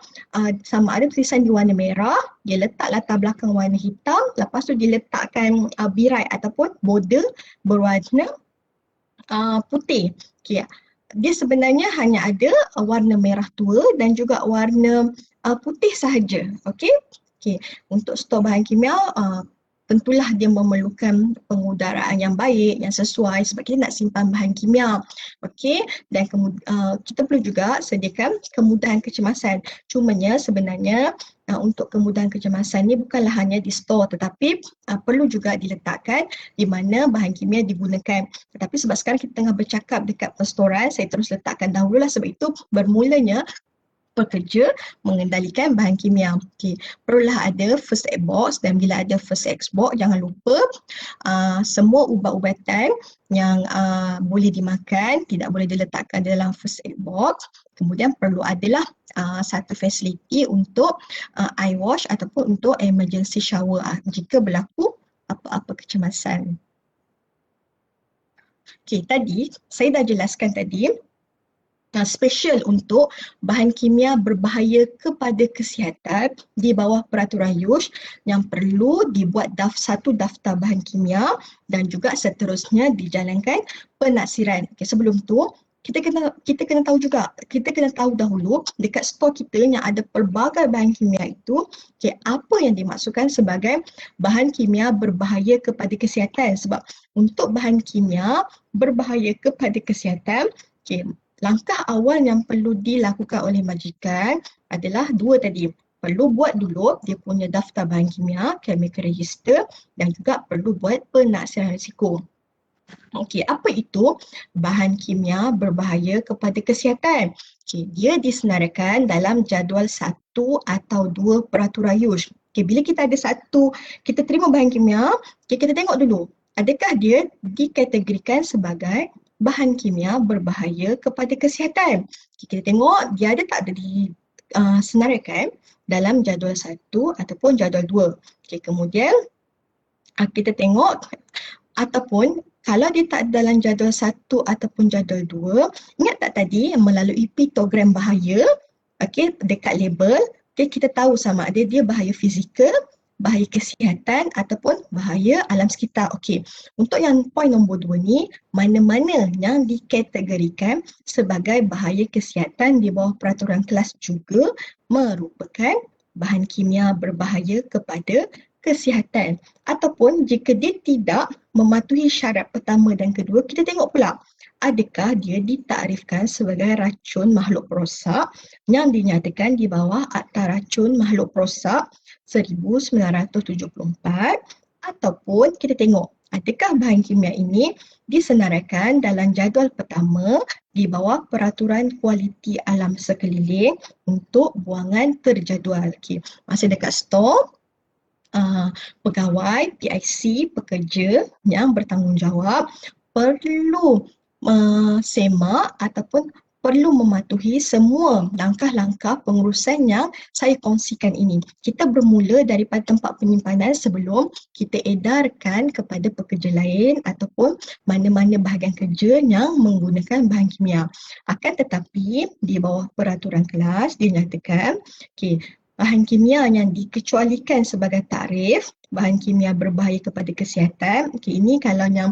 sama ada tulisan di warna merah, dia letak latar belakang warna hitam, lepas tu dia letakkan birai ataupun border berwarna putih. Okay. Dia sebenarnya hanya ada warna merah tua dan juga warna putih sahaja. Okay. Okay. Untuk stor bahan kimia, tentulah dia memerlukan pengudaraan yang baik, yang sesuai sebab kita nak simpan bahan kimia. Okey, dan kita perlu juga sediakan kemudahan kecemasan. Cumanya sebenarnya untuk kemudahan kecemasan ni bukanlah hanya di store tetapi perlu juga diletakkan di mana bahan kimia digunakan. Tetapi sebab sekarang kita tengah bercakap dekat perstoran, saya terus letakkan dahululah sebab itu bermulanya pekerja mengendalikan bahan kimia. Okay. Perlulah ada first aid box, dan bila ada first aid box jangan lupa semua ubat-ubatan yang boleh dimakan tidak boleh diletakkan dalam first aid box. Kemudian perlu adalah satu fasiliti untuk eye wash ataupun untuk emergency shower jika berlaku apa-apa kecemasan. Okay, tadi saya dah jelaskan tadi special untuk bahan kimia berbahaya kepada kesihatan di bawah peraturan USH yang perlu dibuat satu daftar bahan kimia dan juga seterusnya dijalankan penaksiran. Okay, sebelum tu kita kena tahu juga, kita kena tahu dahulu dekat stor kita yang ada pelbagai bahan kimia itu, okay, apa yang dimaksudkan sebagai bahan kimia berbahaya kepada kesihatan. Sebab untuk bahan kimia berbahaya kepada kesihatan, okay, langkah awal yang perlu dilakukan oleh majikan adalah dua tadi. Perlu buat dulu dia punya daftar bahan kimia, chemical register, dan juga perlu buat penaksiran risiko. Okey, apa itu bahan kimia berbahaya kepada kesihatan? Okey, dia disenaraikan dalam jadual 1 atau 2 peraturan USH. Okey, bila kita ada kita terima bahan kimia, okay, kita tengok dulu, adakah dia dikategorikan sebagai bahan kimia berbahaya kepada kesihatan. Kita tengok dia ada tak ada disenaraikan dalam jadual 1 ataupun jadual 2. Okay, kemudian kita tengok ataupun kalau dia tak dalam jadual 1 ataupun jadual 2, ingat tak tadi melalui piktogram bahaya, okay, dekat label, okay, kita tahu sama ada dia bahaya fizikal, bahaya kesihatan ataupun bahaya alam sekitar. Okey, untuk yang poin nombor 2 ni, mana-mana yang dikategorikan sebagai bahaya kesihatan di bawah peraturan kelas juga merupakan bahan kimia berbahaya kepada kesihatan. Ataupun jika dia tidak mematuhi syarat pertama dan kedua, kita tengok pula adakah dia ditakrifkan sebagai racun makhluk perosak yang dinyatakan di bawah Akta Racun Makhluk Perosak 1974, ataupun kita tengok adakah bahan kimia ini disenaraikan dalam jadual pertama di bawah Peraturan Kualiti Alam Sekeliling untuk buangan terjadual. Okey, masa dekat store, pegawai, PIC, pekerja yang bertanggungjawab perlu semak ataupun perlu mematuhi semua langkah-langkah pengurusan yang saya kongsikan ini. Kita bermula daripada tempat penyimpanan sebelum kita edarkan kepada pekerja lain ataupun mana-mana bahagian kerja yang menggunakan bahan kimia. Akan tetapi di bawah peraturan kelas dinyatakan, okey, bahan kimia yang dikecualikan sebagai takrif, bahan kimia berbahaya kepada kesihatan. Okay, ini kalau yang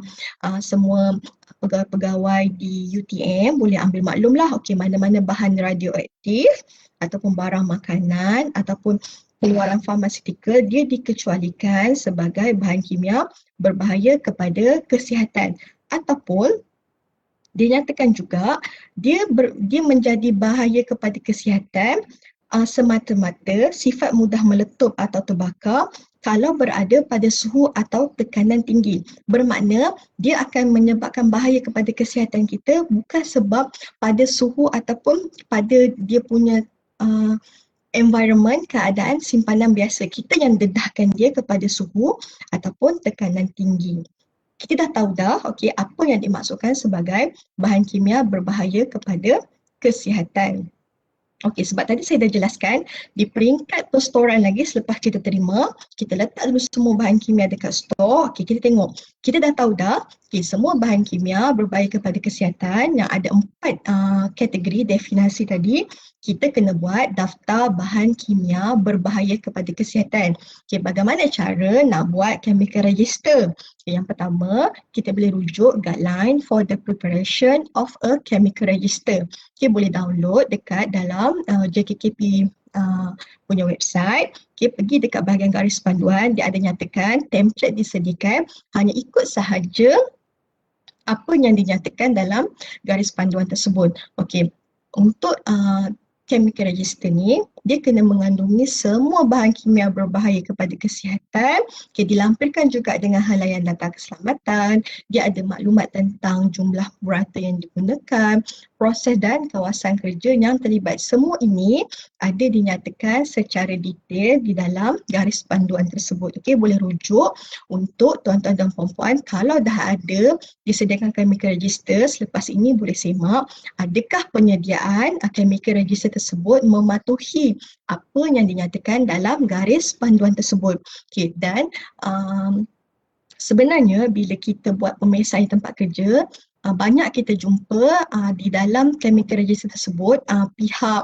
semua pegawai-pegawai di UTM boleh ambil maklumlah, okey, mana-mana bahan radioaktif ataupun barang makanan ataupun keluaran farmaseutical dia dikecualikan sebagai bahan kimia berbahaya kepada kesihatan, ataupun dinyatakan juga dia menjadi bahaya kepada kesihatan semata-mata sifat mudah meletup atau terbakar kalau berada pada suhu atau tekanan tinggi. Bermakna dia akan menyebabkan bahaya kepada kesihatan kita bukan sebab pada suhu ataupun pada dia punya environment, keadaan simpanan biasa. Kita yang dedahkan dia kepada suhu ataupun tekanan tinggi. Kita dah tahu dah, okey, apa yang dimaksudkan sebagai bahan kimia berbahaya kepada kesihatan. Okey, sebab tadi saya dah jelaskan di peringkat perstoran lagi selepas kita terima, kita letak dulu semua bahan kimia dekat store. Okey, kita tengok. Kita dah tahu dah, okey, semua bahan kimia berbahaya kepada kesihatan yang ada 4 kategori definisi tadi. Kita kena buat daftar bahan kimia berbahaya kepada kesihatan. Okey, bagaimana cara nak buat chemical register? Okay, yang pertama, kita boleh rujuk guideline for the preparation of a chemical register. Okay, boleh download dekat dalam JKKP punya website. Okay, pergi dekat bahagian garis panduan, dia ada nyatakan template disediakan, hanya ikut sahaja apa yang dinyatakan dalam garis panduan tersebut. Okay, untuk chemical register ni, dia kena mengandungi semua bahan kimia berbahaya kepada kesihatan. Okay, dilampirkan juga dengan helaian data keselamatan. Dia ada maklumat tentang jumlah burata yang digunakan, proses dan kawasan kerja yang terlibat. Semua ini ada dinyatakan secara detail di dalam garis panduan tersebut. Okay, boleh rujuk untuk tuan-tuan dan puan-puan kalau dah ada disediakan chemical register, selepas ini boleh semak adakah penyediaan chemical register tersebut mematuhi apa yang dinyatakan dalam garis panduan tersebut. Okay, dan sebenarnya bila kita buat pemeriksaan tempat kerja, banyak kita jumpa di dalam chemical register tersebut pihak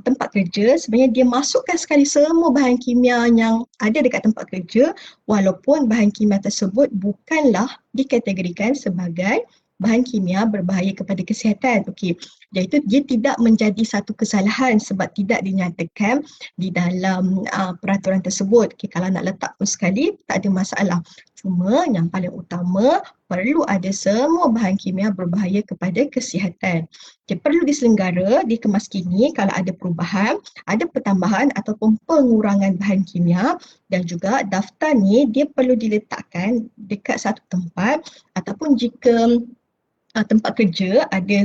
tempat kerja sebenarnya dia masukkan sekali semua bahan kimia yang ada dekat tempat kerja walaupun bahan kimia tersebut bukanlah dikategorikan sebagai bahan kimia berbahaya kepada kesihatan. Okey, iaitu dia tidak menjadi satu kesalahan sebab tidak dinyatakan di dalam peraturan tersebut. Okey, kalau nak letak pun sekali tak ada masalah. Cuma yang paling utama perlu ada semua bahan kimia berbahaya kepada kesihatan. Okay, perlu diselenggara, dikemas kini kalau ada perubahan, ada pertambahan ataupun pengurangan bahan kimia, dan juga daftar ni dia perlu diletakkan dekat satu tempat ataupun jika tempat kerja ada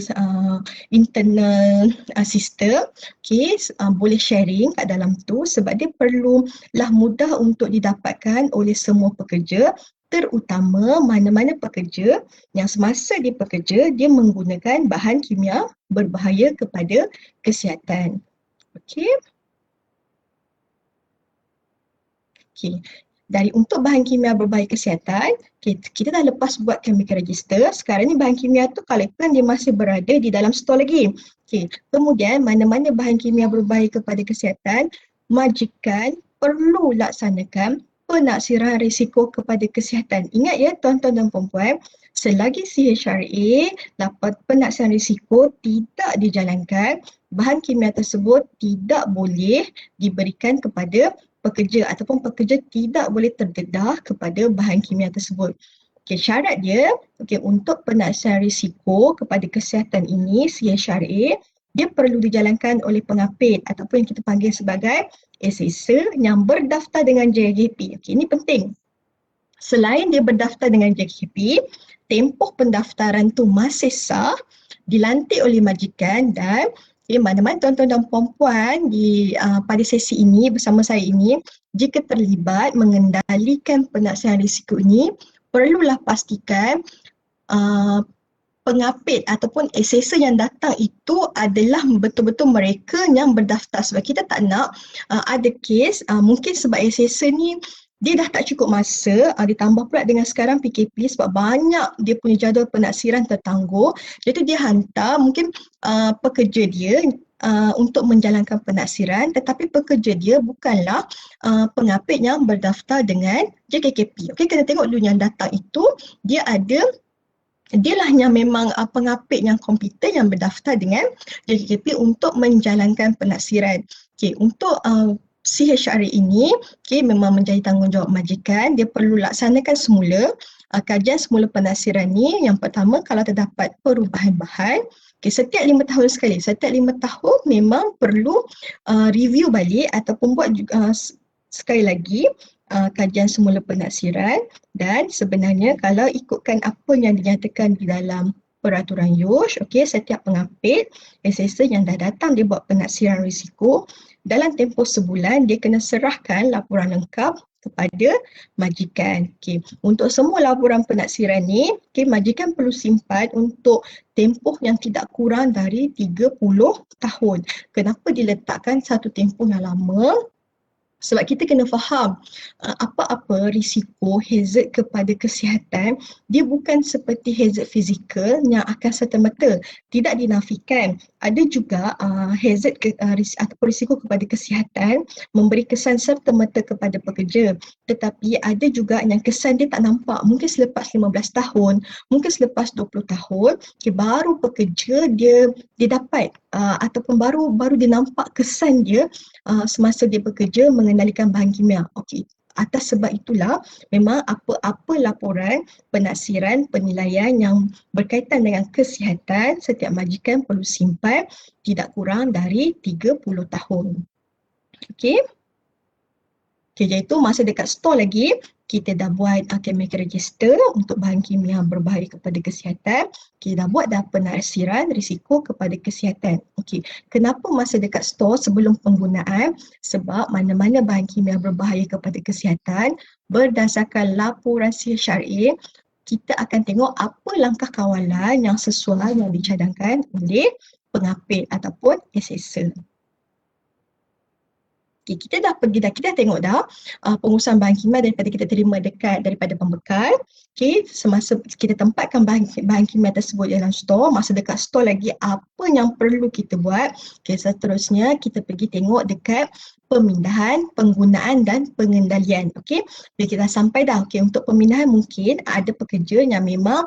internal system, okay, boleh sharing kat dalam tu sebab dia perlulah mudah untuk didapatkan oleh semua pekerja, terutama mana-mana pekerja yang semasa dia bekerja dia menggunakan bahan kimia berbahaya kepada kesihatan. Okey. Okey. Dari untuk bahan kimia berbahaya kesihatan, kita dah lepas buat chemical register. Sekarang ni bahan kimia tu kalau kan dia masih berada di dalam store lagi. Okay. Kemudian mana-mana bahan kimia berbahaya kepada kesihatan, majikan perlu laksanakan penaksiran risiko kepada kesihatan. Ingat ya tuan-tuan dan puan-puan, selagi CHRA dapat penaksiran risiko tidak dijalankan, bahan kimia tersebut tidak boleh diberikan kepada pekerja ataupun pekerja tidak boleh terdedah kepada bahan kimia tersebut. Okey, syarat dia, okey, untuk penaksiran risiko kepada kesihatan ini, CSRA, dia perlu dijalankan oleh pengapit ataupun yang kita panggil sebagai assessor yang berdaftar dengan JKP. Okey, ini penting. Selain dia berdaftar dengan JKP, tempoh pendaftaran tu masih sah, dilantik oleh majikan dan mana-mana tuan-tuan dan puan-puan pada sesi ini bersama saya ini, jika terlibat mengendalikan penaksiran risiko ini, perlulah pastikan uh, pengapit ataupun assessor yang datang itu adalah betul-betul mereka yang berdaftar, sebab kita tak nak ada kes mungkin sebab assessor ni dia dah tak cukup masa, ditambah pula dengan sekarang PKP sebab banyak dia punya jadual penaksiran tertangguh, jadi dia hantar mungkin pekerja dia untuk menjalankan penaksiran, tetapi pekerja dia bukanlah pengapit yang berdaftar dengan JKKP. Okey, kena tengok dulu yang datang itu dia lah yang memang pengapit yang kompeten yang berdaftar dengan JKKP untuk menjalankan penaksiran. Okey, untuk CHRA ini, okey, memang menjadi tanggungjawab majikan. Dia perlu laksanakan semula kajian semula penaksiran ni. Yang pertama, kalau terdapat perubahan bahan, okey, setiap 5 tahun sekali. Setiap 5 tahun memang perlu review balik ataupun buat sekali lagi kajian semula penaksiran. Dan sebenarnya kalau ikutkan apa yang dinyatakan di dalam peraturan YOSH, okey, setiap pengapit, assessor yang dah datang dia buat penaksiran risiko, dalam tempoh sebulan dia kena serahkan laporan lengkap kepada majikan. Okey, untuk semua laporan penaksiran ni, okey, majikan perlu simpan untuk tempoh yang tidak kurang dari 30 tahun. Kenapa diletakkan satu tempoh yang lama? Sebab kita kena faham apa-apa risiko hazard kepada kesihatan, dia bukan seperti hazard fizikal yang akan serta-merta tidak dinafikan. Ada juga hazard atau risiko kepada kesihatan memberi kesan serta-merta kepada pekerja, tetapi ada juga yang kesan dia tak nampak. Mungkin selepas 15 tahun, mungkin selepas 20 tahun, baru pekerja dia dapat ataupun baru dia nampak kesan dia semasa dia bekerja mengendalikan bahan kimia. Okey, atas sebab itulah memang apa-apa laporan penaksiran penilaian yang berkaitan dengan kesihatan, setiap majikan perlu simpan tidak kurang dari 30 tahun. Okey. Okey, jadi itu masa dekat store lagi, kita dah buat chemical register untuk bahan kimia berbahaya kepada kesihatan. Kita dah buat dah penaksiran risiko kepada kesihatan. Okey, kenapa masa dekat store sebelum penggunaan? Sebab mana-mana bahan kimia berbahaya kepada kesihatan, berdasarkan laporan CHRA, kita akan tengok apa langkah kawalan yang sesuai yang dicadangkan oleh pengapit ataupun assessor. Okay, kita dah tengok dah pengurusan bahan kimia daripada kita terima daripada pembekal. Okay, semasa kita tempatkan bahan kimia tersebut dalam store, masa dekat store lagi apa yang perlu kita buat. Okay, seterusnya kita pergi tengok dekat pemindahan, penggunaan dan pengendalian. Okey, bila kita dah sampai dah. Okey, untuk pemindahan mungkin ada pekerja yang memang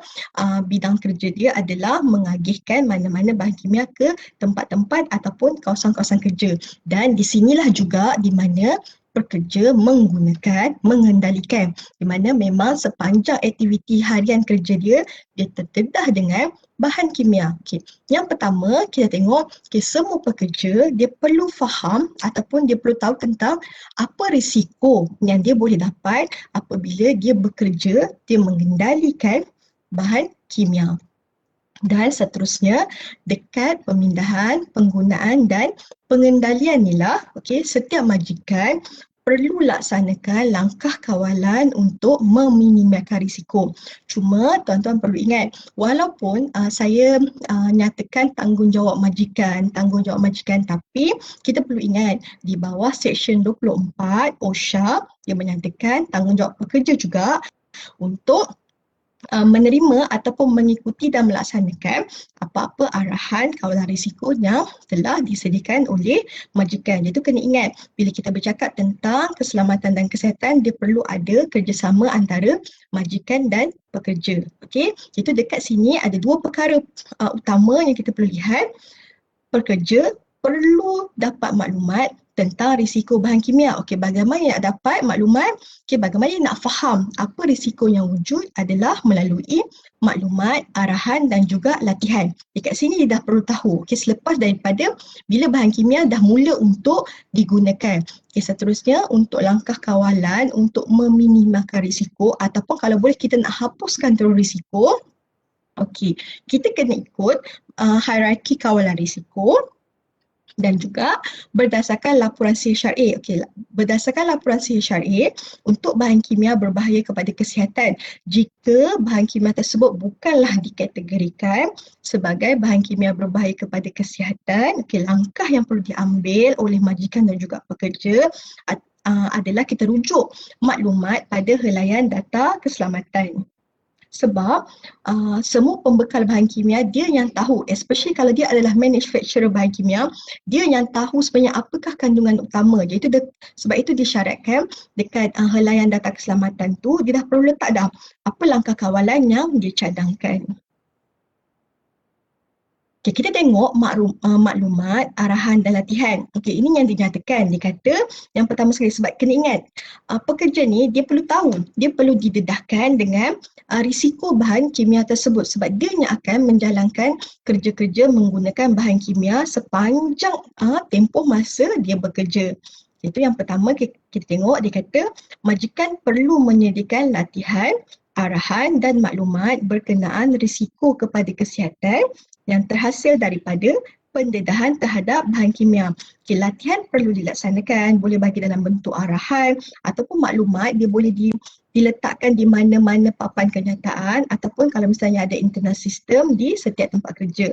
bidang kerja dia adalah mengagihkan mana-mana bahan kimia ke tempat-tempat ataupun kawasan-kawasan kerja. Dan di sinilah juga di mana pekerja mengendalikan, di mana memang sepanjang aktiviti harian kerja dia terdedah dengan bahan kimia. Okay. Yang pertama, kita tengok semua pekerja dia perlu faham ataupun dia perlu tahu tentang apa risiko yang dia boleh dapat apabila dia bekerja, dia mengendalikan bahan kimia. Dan seterusnya, dekat pemindahan, penggunaan dan pengendalian inilah, setiap majikan perlu laksanakan langkah kawalan untuk meminimaliskan risiko. Cuma tuan-tuan perlu ingat, walaupun saya nyatakan tanggungjawab majikan, tapi kita perlu ingat di bawah Seksyen 24 OSHA yang menyatakan tanggungjawab pekerja juga untuk menerima ataupun mengikuti dan melaksanakan apa-apa arahan kawalan risiko yang telah disediakan oleh majikan. Jadi kena ingat, bila kita bercakap tentang keselamatan dan kesihatan, dia perlu ada kerjasama antara majikan dan pekerja. Okey, itu dekat sini ada dua perkara utama yang kita perlu lihat. Pekerja perlu dapat maklumat tentang risiko bahan kimia. Okey, bagaimana nak dapat maklumat? Okey, bagaimana nak faham apa risiko yang wujud adalah melalui maklumat, arahan dan juga latihan. Dekat sini dia dah perlu tahu. Okey, selepas daripada bila bahan kimia dah mula untuk digunakan. Okey, seterusnya untuk langkah kawalan untuk meminimalkan risiko ataupun kalau boleh kita nak hapuskan terus risiko. Okey, kita kena ikut hierarki kawalan risiko dan juga berdasarkan laporan sihir syar'i. Okey, berdasarkan laporan sihir syar'i untuk bahan kimia berbahaya kepada kesihatan jika bahan kimia tersebut bukanlah dikategorikan sebagai bahan kimia berbahaya kepada kesihatan. Okey, langkah yang perlu diambil oleh majikan dan juga pekerja adalah kita rujuk maklumat pada helaian data keselamatan. Sebab semua pembekal bahan kimia dia yang tahu, especially kalau dia adalah manufacturer bahan kimia, dia yang tahu sebenarnya apakah kandungan utama. Iaitu sebab itu disyaratkan dekat helaian data keselamatan tu dia dah perlu letak dah apa langkah kawalan yang dicadangkan. Okay, kita tengok maklumat, arahan dan latihan. Okay, ini yang dinyatakan. Dia kata yang pertama sekali sebab kena ingat pekerja ni dia perlu tahu, dia perlu didedahkan dengan risiko bahan kimia tersebut sebab dia yang akan menjalankan kerja-kerja menggunakan bahan kimia sepanjang tempoh masa dia bekerja. Itu yang pertama kita tengok, dia kata majikan perlu menyediakan latihan, arahan dan maklumat berkenaan risiko kepada kesihatan yang terhasil daripada pendedahan terhadap bahan kimia. Okay, latihan perlu dilaksanakan, boleh bagi dalam bentuk arahan ataupun maklumat dia boleh diletakkan di mana-mana papan kenyataan ataupun kalau misalnya ada internal sistem di setiap tempat kerja.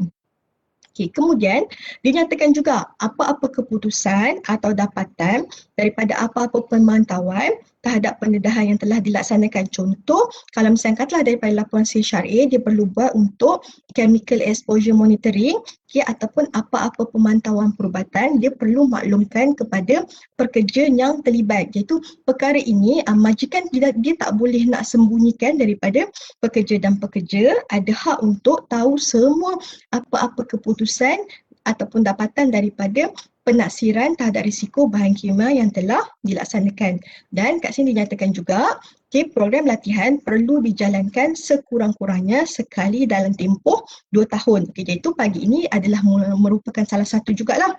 Okay, kemudian dinyatakan juga apa-apa keputusan atau dapatan daripada apa-apa pemantauan terhadap pendedahan yang telah dilaksanakan. Contoh, kalau misalnya katalah daripada laporan sihir syar'i dia perlu buat untuk chemical exposure monitoring, okay, ataupun apa-apa pemantauan perubatan, dia perlu maklumkan kepada pekerja yang terlibat. Iaitu perkara ini majikan dia tak boleh nak sembunyikan daripada pekerja dan pekerja ada hak untuk tahu semua apa-apa keputusan ataupun dapatan daripada penaksiran terhadap risiko bahan kimia yang telah dilaksanakan. Dan kat sini dinyatakan juga, okay, program latihan perlu dijalankan sekurang-kurangnya sekali dalam tempoh 2 tahun. Okay, iaitu pagi ini adalah merupakan salah satu jugalah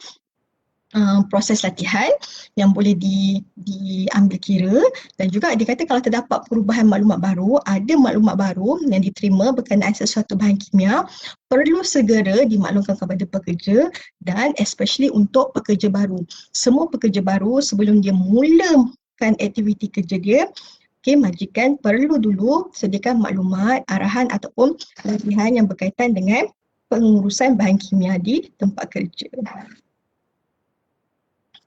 proses latihan yang boleh diambil kira dan juga dia kata kalau terdapat perubahan maklumat baru, ada maklumat baru yang diterima berkenaan sesuatu bahan kimia perlu segera dimaklumkan kepada pekerja dan especially untuk pekerja baru. Semua pekerja baru sebelum dia mulakan aktiviti kerja dia, okay, majikan perlu dulu sediakan maklumat, arahan ataupun latihan yang berkaitan dengan pengurusan bahan kimia di tempat kerja.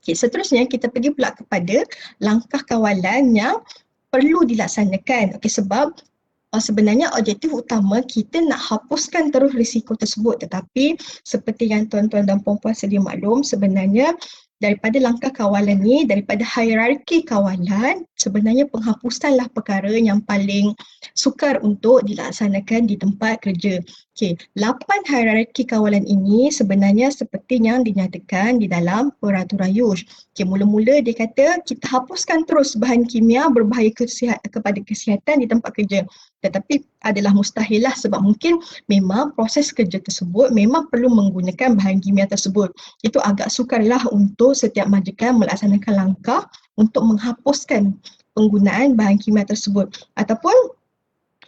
Okay, seterusnya kita pergi pula kepada langkah kawalan yang perlu dilaksanakan. Okay, sebab sebenarnya objektif utama kita nak hapuskan terus risiko tersebut, tetapi seperti yang tuan-tuan dan puan-puan sedia maklum, sebenarnya daripada langkah kawalan ni, daripada hierarki kawalan, sebenarnya penghapusanlah perkara yang paling sukar untuk dilaksanakan di tempat kerja. Okey, 8 hierarki kawalan ini sebenarnya seperti yang dinyatakan di dalam peraturan USH. Okey, mula-mula dia kata kita hapuskan terus bahan kimia berbahaya kepada kesihatan di tempat kerja. Tetapi adalah mustahil lah sebab mungkin memang proses kerja tersebut memang perlu menggunakan bahan kimia tersebut. Itu agak sukarlah untuk setiap majikan melaksanakan langkah untuk menghapuskan penggunaan bahan kimia tersebut. Ataupun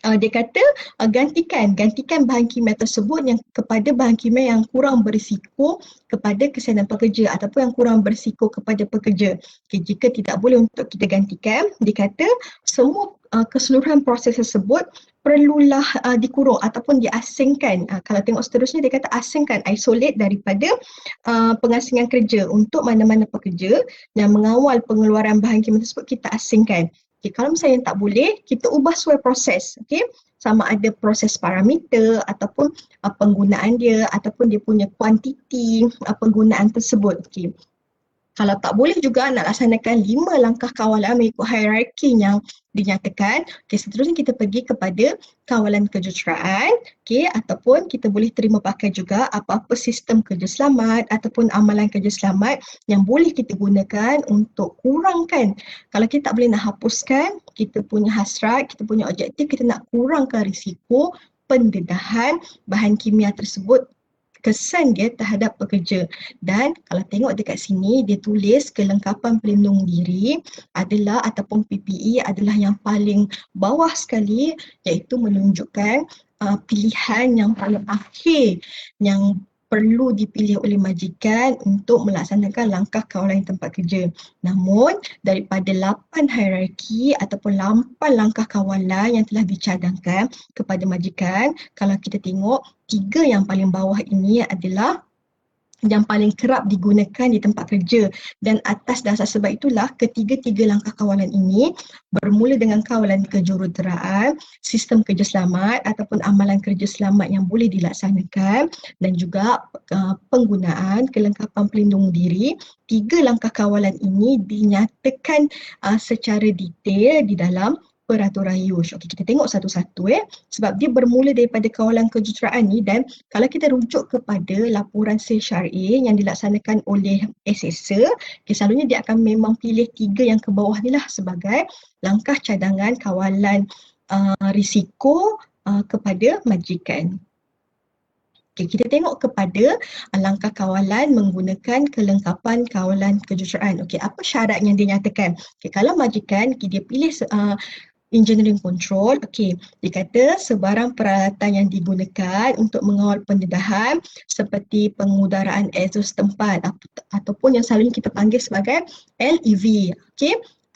dia kata gantikan bahan kimia tersebut yang kepada bahan kimia yang kurang berisiko kepada kesihatan pekerja ataupun yang kurang berisiko kepada pekerja. Okay, jika tidak boleh untuk kita gantikan, dia kata semua keseluruhan proses tersebut perlulah dikurung ataupun diasingkan. Kalau tengok seterusnya dia kata asingkan, isolate daripada pengasingan kerja untuk mana-mana pekerja yang mengawal pengeluaran bahan kimia tersebut kita asingkan. Okay, kalau misalnya tak boleh, kita ubah sesuai proses. Okay? Sama ada proses parameter ataupun penggunaan dia ataupun dia punya kuantiti penggunaan tersebut. Okay. Kalau tak boleh juga nak laksanakan 5 langkah kawalan mengikut hierarki yang dinyatakan, seterusnya kita pergi kepada kawalan kejuruteraan, ataupun kita boleh terima pakai juga apa-apa sistem kerja selamat ataupun amalan kerja selamat yang boleh kita gunakan untuk kurangkan. Kalau kita tak boleh nak hapuskan, kita punya hasrat, kita punya objektif, kita nak kurangkan risiko pendedahan bahan kimia tersebut, kesan dia terhadap pekerja. Dan kalau tengok dekat sini, dia tulis kelengkapan pelindung diri adalah ataupun PPE adalah yang paling bawah sekali, iaitu menunjukkan pilihan yang paling akhir yang perlu dipilih oleh majikan untuk melaksanakan langkah kawalan di tempat kerja. Namun daripada 8 hierarki ataupun 8 langkah kawalan yang telah dicadangkan kepada majikan, kalau kita tengok 3 yang paling bawah ini adalah yang paling kerap digunakan di tempat kerja, dan atas dasar sebab itulah ketiga-tiga langkah kawalan ini bermula dengan kawalan kejuruteraan, sistem kerja selamat ataupun amalan kerja selamat yang boleh dilaksanakan, dan juga penggunaan kelengkapan pelindung diri. 3 langkah kawalan ini dinyatakan secara detail di dalam peraturan UIS. Okey, kita tengok satu-satu sebab dia bermula daripada kawalan kejuruteraan ni, dan kalau kita rujuk kepada laporan sel syariah yang dilaksanakan oleh assessor, selalunya dia akan memang pilih 3 yang ke bawah ni lah sebagai langkah cadangan kawalan risiko kepada majikan. Okay, kita tengok kepada langkah kawalan menggunakan kelengkapan kawalan kejuruteraan. Okey, apa syarat yang dia nyatakan? Okay, kalau majikan dia pilih engineering control, dia kata sebarang peralatan yang digunakan untuk mengawal pendedahan seperti pengudaraan exhaust tempat ataupun yang selalunya kita panggil sebagai LEV,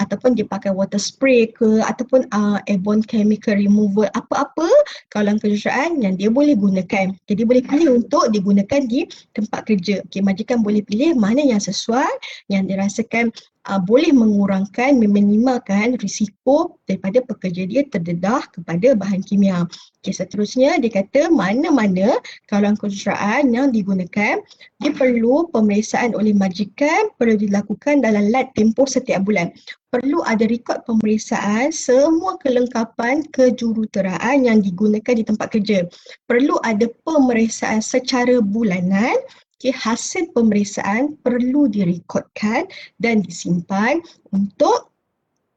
ataupun dia pakai water spray ke ataupun airborne chemical removal, apa-apa kawalan kejuruteraan yang dia boleh gunakan. Jadi boleh pilih untuk digunakan di tempat kerja. Majikan boleh pilih mana yang sesuai, yang dirasakan boleh mengurangkan, meminimalkan risiko daripada pekerja dia terdedah kepada bahan kimia. Seterusnya dia kata mana-mana kawalan kejuruteraan yang digunakan, dia perlu pemeriksaan oleh majikan, perlu dilakukan dalam lad tempoh setiap bulan. Perlu ada rekod pemeriksaan semua kelengkapan kejuruteraan yang digunakan di tempat kerja. Perlu ada pemeriksaan secara bulanan. Hasil pemeriksaan perlu direkodkan dan disimpan untuk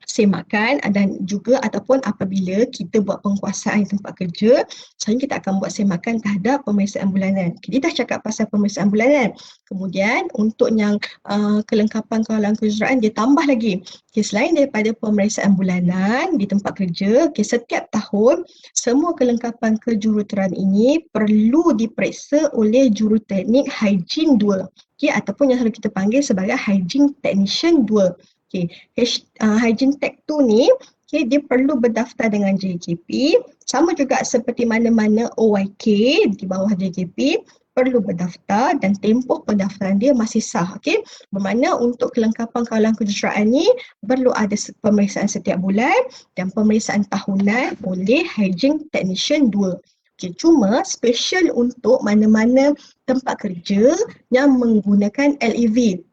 semakan, dan juga ataupun apabila kita buat penguasaan di tempat kerja, selanjutnya kita akan buat semakan terhadap pemeriksaan bulanan. Kita dah cakap pasal pemeriksaan bulanan. Kemudian untuk yang kelengkapan kawalan kejuruteraan dia tambah lagi. Selain daripada pemeriksaan bulanan di tempat kerja, setiap tahun semua kelengkapan kejuruteraan ini perlu diperiksa oleh juruteknik Hygiene 2, ataupun yang selalu kita panggil sebagai Hygiene Technician 2. Hygiene Tech 2 ni, dia perlu berdaftar dengan JKP, sama juga seperti mana-mana OYK di bawah JKP perlu berdaftar, dan tempoh pendaftaran dia masih sah. Bermakna untuk kelengkapan kawalan kejuruteraan ni perlu ada pemeriksaan setiap bulan dan pemeriksaan tahunan oleh Hygiene Technician 2. Cuma special untuk mana-mana tempat kerja yang menggunakan LEV.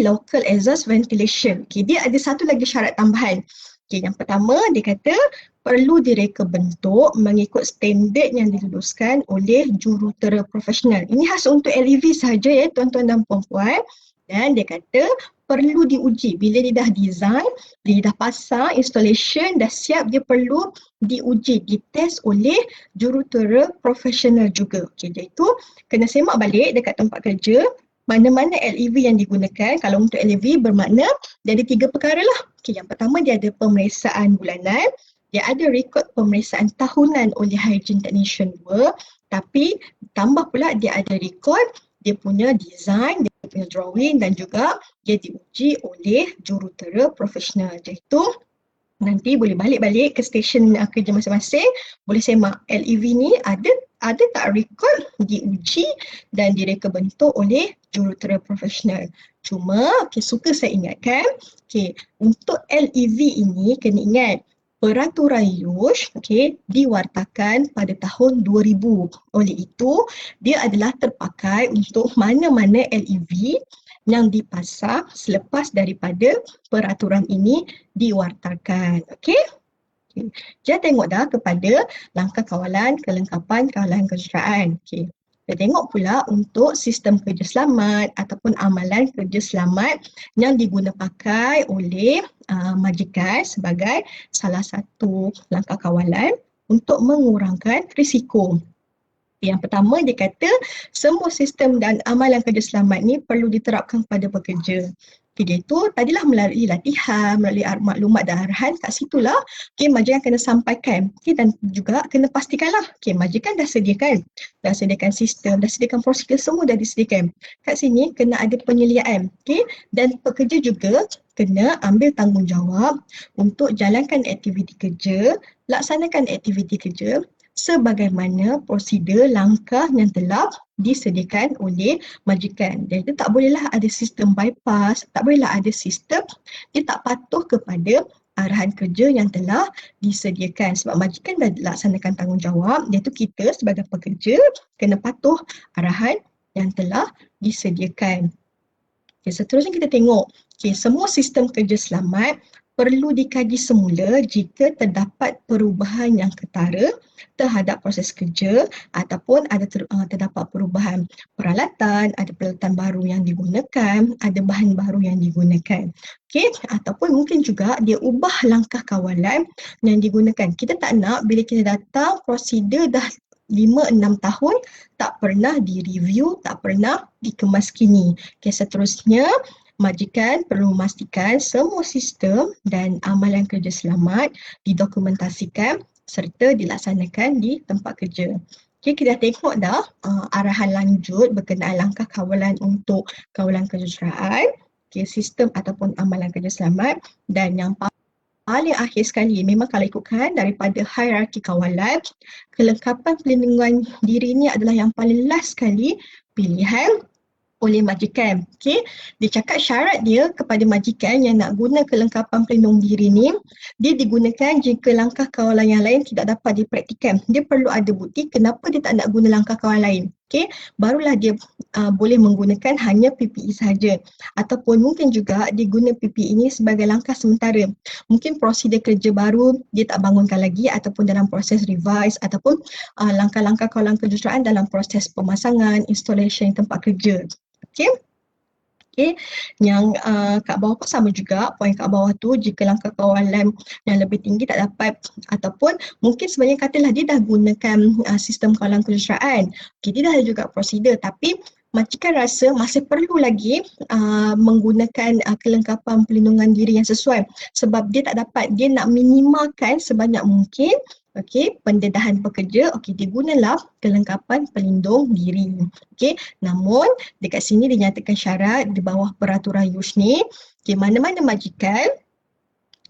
Local exhaust ventilation. Dia ada satu lagi syarat tambahan. Yang pertama, dia kata perlu direka bentuk mengikut standard yang diluluskan oleh jurutera profesional. Ini khas untuk LEV sahaja tuan-tuan dan puan-puan. Dan dia kata perlu diuji. Bila dia dah design, dia dah pasang installation, dah siap, dia perlu diuji, dites oleh jurutera profesional juga. Iaitu kena semak balik dekat tempat kerja, mana-mana LEV yang digunakan. Kalau untuk LEV bermakna dia ada 3 perkara lah. Yang pertama, dia ada pemeriksaan bulanan, dia ada rekod pemeriksaan tahunan oleh Hygiene Technician 2, tapi tambah pula dia ada rekod dia punya design, dia punya drawing, dan juga dia diuji oleh jurutera profesional. Iaitu nanti boleh balik-balik ke stesen kerja masing-masing, boleh semak LEV ni ada tak rekod diuji dan direka bentuk oleh jurutera profesional. Cuma suka saya ingatkan, untuk LEV ini kena ingat peraturan UIS diwartakan pada tahun 2000. Oleh itu dia adalah terpakai untuk mana-mana LEV yang dipasang selepas daripada peraturan ini diwartakan. Okey? Okay. Dia tengok dah kepada langkah kawalan, kelengkapan kawalan kejuruteraan. Okay. Dia tengok pula untuk sistem kerja selamat ataupun amalan kerja selamat yang diguna pakai oleh majikan sebagai salah satu langkah kawalan untuk mengurangkan risiko. Yang pertama, dia kata semua sistem dan amalan kerja selamat ni perlu diterapkan kepada pekerja. Dia tu tadilah melalui latihan, melalui maklumat dan arahan, kat situlah majikan kena sampaikan. Dan juga kena pastikanlah majikan dah sediakan sistem, dah sediakan prosedur, semua dah disediakan. Kat sini kena ada penyeliaan. Dan pekerja juga kena ambil tanggungjawab untuk jalankan aktiviti kerja, laksanakan aktiviti kerja sebagaimana prosedur langkah yang telah disediakan oleh majikan. Dan itu tak bolehlah ada sistem bypass, tak bolehlah ada sistem dia tak patuh kepada arahan kerja yang telah disediakan. Sebab majikan dah laksanakan tanggungjawab, iaitu kita sebagai pekerja kena patuh arahan yang telah disediakan. Seterusnya kita tengok semua sistem kerja selamat perlu dikaji semula jika terdapat perubahan yang ketara terhadap proses kerja ataupun ada terdapat perubahan peralatan, ada peralatan baru yang digunakan, ada bahan baru yang digunakan. Ataupun mungkin juga dia ubah langkah kawalan yang digunakan. Kita tak nak bila kita datang prosedur dah 5-6 tahun tak pernah direview, tak pernah dikemaskini. Seterusnya majikan perlu memastikan semua sistem dan amalan kerja selamat didokumentasikan serta dilaksanakan di tempat kerja. Kita dah tengok dah arahan lanjut berkenaan langkah kawalan untuk kawalan kejuruteraan, sistem ataupun amalan kerja selamat, dan yang paling akhir sekali, memang kalau ikutkan daripada hierarki kawalan, kelengkapan pelindungan diri ini adalah yang paling last sekali pilihan oleh majikan. Dia cakap syarat dia kepada majikan yang nak guna kelengkapan pelindung diri ni, dia digunakan jika langkah kawalan yang lain tidak dapat dipraktikan. Dia perlu ada bukti kenapa dia tak nak guna langkah kawalan lain. Barulah dia boleh menggunakan hanya PPE sahaja. Ataupun mungkin juga dia guna PPE ini sebagai langkah sementara. Mungkin prosedur kerja baru dia tak bangunkan lagi ataupun dalam proses revise ataupun langkah-langkah kawalan kejuruteraan dalam proses pemasangan, installation tempat kerja. Yang kat bawah pun sama juga, poin kat bawah tu jika langkah kawalan yang lebih tinggi tak dapat ataupun mungkin sebenarnya katalah dia dah gunakan sistem kawalan kejuruteraan, dia dah ada juga prosedur tapi majikan rasa masih perlu lagi menggunakan kelengkapan pelindungan diri yang sesuai sebab dia tak dapat, dia nak minimalkan sebanyak mungkin pendedahan pekerja, dia gunalah kelengkapan pelindung diri. Namun dekat sini dinyatakan syarat di bawah peraturan USH ni, mana-mana majikan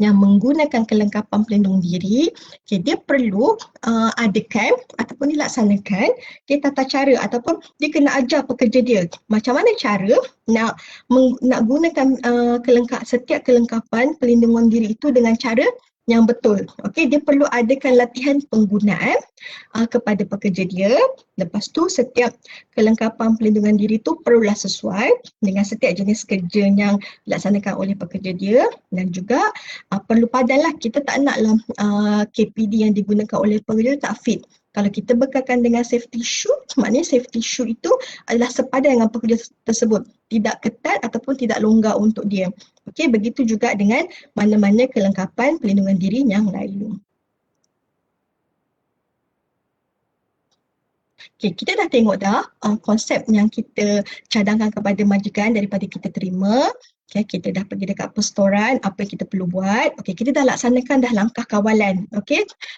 yang menggunakan kelengkapan pelindung diri, dia perlu adakan ataupun dilaksanakan tata cara ataupun dia kena ajar pekerja dia macam mana cara nak gunakan setiap kelengkapan pelindungan diri itu dengan cara yang betul. Dia perlu adakan latihan penggunaan kepada pekerja dia. Lepas tu setiap kelengkapan pelindungan diri tu perlulah sesuai dengan setiap jenis kerja yang dilaksanakan oleh pekerja dia dan juga perlu padanlah. Kita tak naklah KPD yang digunakan oleh pekerja tak fit. Kalau kita bekalkan dengan safety shoe, maknanya safety shoe itu adalah sepadan dengan pekerja tersebut. Tidak ketat ataupun tidak longgar untuk dia. Begitu juga dengan mana-mana kelengkapan pelindungan diri yang lain. Kita dah tengok dah konsep yang kita cadangkan kepada majikan daripada kita terima. Kita dah pergi dekat perstoran, apa yang kita perlu buat. Kita dah laksanakan dah langkah kawalan.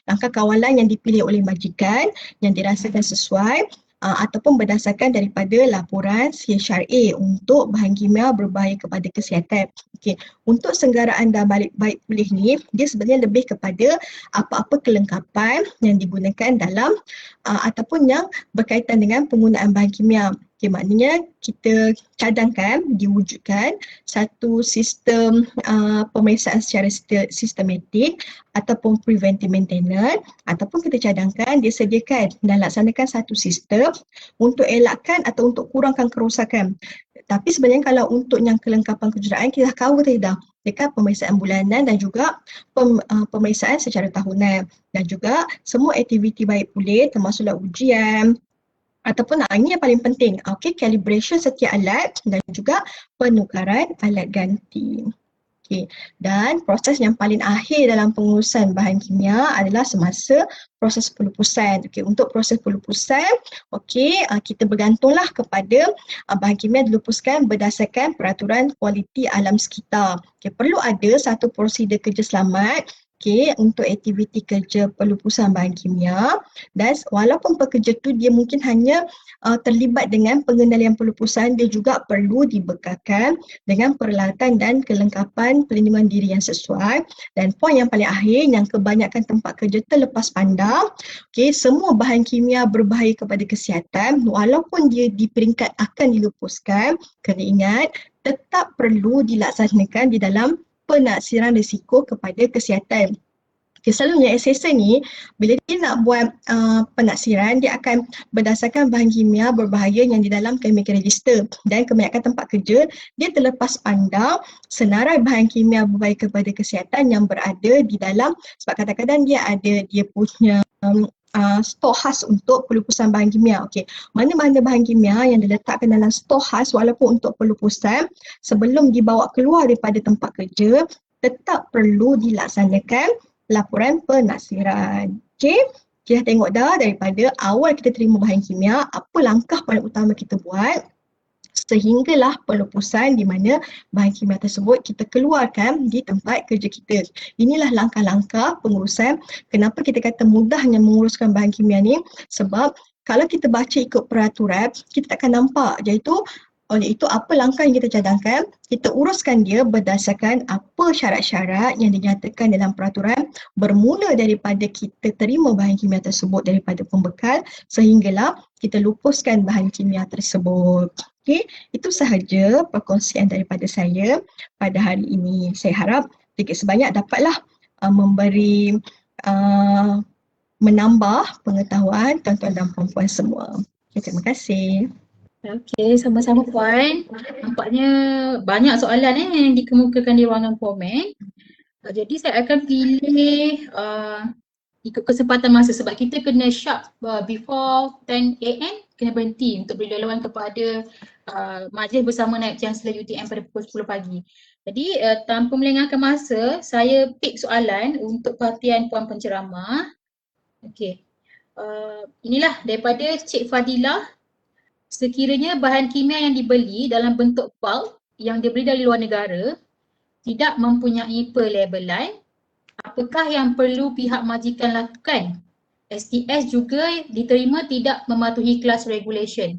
Langkah kawalan yang dipilih oleh majikan yang dirasakan sesuai ataupun berdasarkan daripada laporan CHRA untuk bahan kimia berbahaya kepada kesihatan. Untuk senggaraan dan balik pulih ni, dia sebenarnya lebih kepada apa-apa kelengkapan yang digunakan dalam ataupun yang berkaitan dengan penggunaan bahan kimia. Maknanya kita cadangkan diwujudkan satu sistem pemeriksaan secara sistematik ataupun preventive maintenance ataupun kita cadangkan disediakan dan laksanakan satu sistem untuk elakkan atau untuk kurangkan kerosakan. Tapi sebenarnya kalau untuk yang kelengkapan kejuruteraan kita dah cover tadi dah. Dekat pemeriksaan bulanan dan juga pemeriksaan secara tahunan. Dan juga semua aktiviti baik pulih termasuklah ujian ataupun ini yang paling penting. Okey, calibration setiap alat dan juga penukaran alat ganti. Okey. Dan proses yang paling akhir dalam pengurusan bahan kimia adalah semasa proses pelupusan. Okey, untuk proses pelupusan, okey, kita bergantunglah kepada bahan kimia dilupuskan berdasarkan peraturan kualiti alam sekitar. Okey, perlu ada satu prosedur kerja selamat untuk aktiviti kerja pelupusan bahan kimia, dan walaupun pekerja tu dia mungkin hanya terlibat dengan pengendalian pelupusan, dia juga perlu dibekalkan dengan peralatan dan kelengkapan perlindungan diri yang sesuai. Dan poin yang paling akhir yang kebanyakan tempat kerja terlepas pandang, semua bahan kimia berbahaya kepada kesihatan walaupun dia di peringkat akan dilupuskan, kena ingat tetap perlu dilaksanakan di dalam penaksiran risiko kepada kesihatan. Selalunya assessor ni bila dia nak buat penaksiran, dia akan berdasarkan bahan kimia berbahaya yang di dalam chemical register, dan kebanyakan tempat kerja dia terlepas pandang senarai bahan kimia berbahaya kepada kesihatan yang berada di dalam, sebab kadang-kadang dia ada dia punya stor khas untuk pelupusan bahan kimia. Okey, mana-mana bahan kimia yang diletakkan dalam stor khas walaupun untuk pelupusan, sebelum dibawa keluar daripada tempat kerja tetap perlu dilaksanakan laporan penaksiran. Okey, kita tengok dah daripada awal kita terima bahan kimia, apa langkah paling utama kita buat sehinggalah pelupusan di mana bahan kimia tersebut kita keluarkan di tempat kerja kita. Inilah langkah-langkah pengurusan. Kenapa kita kata mudahnya menguruskan bahan kimia ni? Sebab kalau kita baca ikut peraturan, kita takkan nampak. Iaitu oleh itu apa langkah yang kita cadangkan, kita uruskan dia berdasarkan apa syarat-syarat yang dinyatakan dalam peraturan, bermula daripada kita terima bahan kimia tersebut daripada pembekal sehinggalah kita lupuskan bahan kimia tersebut. Okey, itu sahaja perkongsian daripada saya pada hari ini. Saya harap sedikit sebanyak dapatlah memberi menambah pengetahuan tuan-tuan dan puan-puan semua. Okay, terima kasih. Okey, sama-sama Puan. Nampaknya banyak soalan yang dikemukakan di ruangan komen. Jadi saya akan pilih ikut kesempatan masa sebab kita kena sharp before 10 AM kena berhenti untuk beri laluan kepada majlis bersama naib Chancellor UTM pada pukul 10 pagi. Jadi tanpa melengahkan masa, saya pick soalan untuk perhatian puan penceramah. Okey. Inilah daripada Cik Fadilah. Sekiranya bahan kimia yang dibeli dalam bentuk bulk yang dibeli dari luar negara tidak mempunyai pelabelan, apakah yang perlu pihak majikan lakukan? STS juga diterima tidak mematuhi kelas regulation.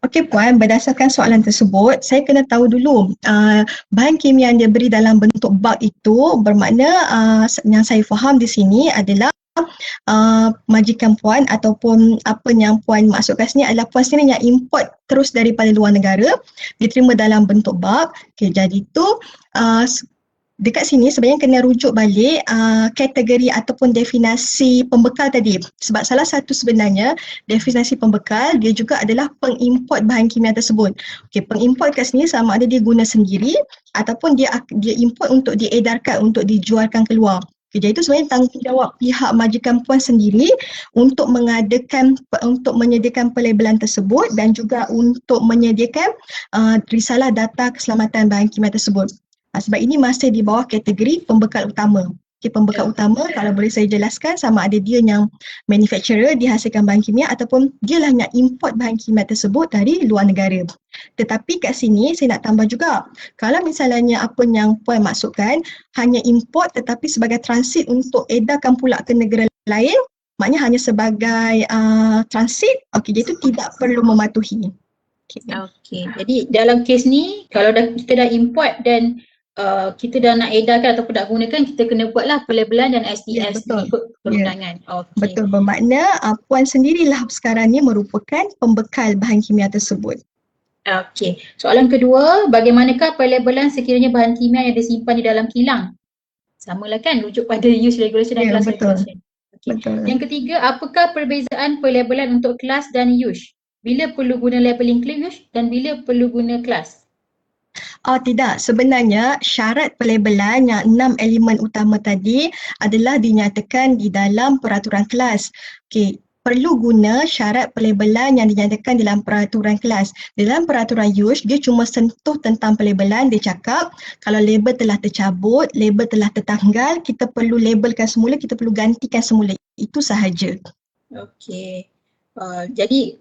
Okey Puan, berdasarkan soalan tersebut, saya kena tahu dulu bahan kimia yang diberi dalam bentuk bulk itu bermakna yang saya faham di sini adalah majikan puan ataupun apa yang puan maksudkan sini adalah puan sendiri yang import terus daripada luar negara, diterima dalam bentuk bulk. Okay, jadi tu dekat sini sebenarnya kena rujuk balik kategori ataupun definisi pembekal tadi, sebab salah satu sebenarnya definisi pembekal dia juga adalah pengimport bahan kimia tersebut. Okay, pengimport kat sini sama ada dia guna sendiri ataupun dia import untuk diedarkan, untuk dijualkan keluar. Okay, jadi itu sebenarnya tanggungjawab pihak majikan puan sendiri untuk menyediakan pelabelan tersebut dan juga untuk menyediakan risalah data keselamatan bahan kimia tersebut. Sebab ini masih di bawah kategori pembekal utama. Okay, pembekal utama kalau boleh saya jelaskan sama ada dia yang manufacturer dihasilkan bahan kimia ataupun dialah yang import bahan kimia tersebut dari luar negara. Tetapi kat sini saya nak tambah juga, kalau misalnya apa yang puan maksudkan hanya import tetapi sebagai transit untuk edarkan pula ke negara lain, maknanya hanya sebagai transit, okey, jadi itu tidak perlu mematuhi. Okey, jadi dalam kes ni kalau kita dah import dan kita dah nak edarkan ataupun nak gunakan, kita kena buatlah pelabelan dan STS ikut perundangan. Okay. Betul, bermakna puan sendirilah sekarang ni merupakan pembekal bahan kimia tersebut. Okey, soalan kedua, bagaimanakah pelabelan sekiranya bahan kimia yang disimpan di dalam kilang? Samalah kan, rujuk pada use regulation dan class regulation. Okay. Yang ketiga, apakah perbezaan pelabelan untuk kelas dan use? bila perlu guna labeling clause dan bila perlu guna kelas? Oh tidak, sebenarnya syarat pelabelan yang 6 elemen utama tadi adalah dinyatakan di dalam peraturan kelas. Okey, perlu guna syarat pelabelan yang dinyatakan dalam peraturan kelas. Dalam peraturan USH, dia cuma sentuh tentang pelabelan, dia cakap kalau label telah tercabut, label telah tertanggal, kita perlu labelkan semula, kita perlu gantikan semula. Itu sahaja. Okey. Jadi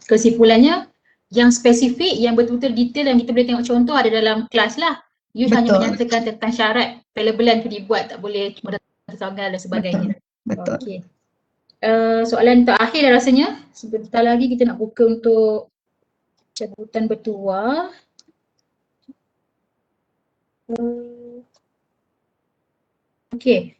kesimpulannya yang spesifik, yang betul-betul detail dan kita boleh tengok contoh ada dalam kelas lah. USH hanya Betul, menyatakan tentang syarat pelabelan tu dibuat, tak boleh cuma tertanggal dan sebagainya. betul. Okey. Soalan terakhir dah rasanya. Sebentar lagi kita nak buka untuk cabutan bertuah. Okey.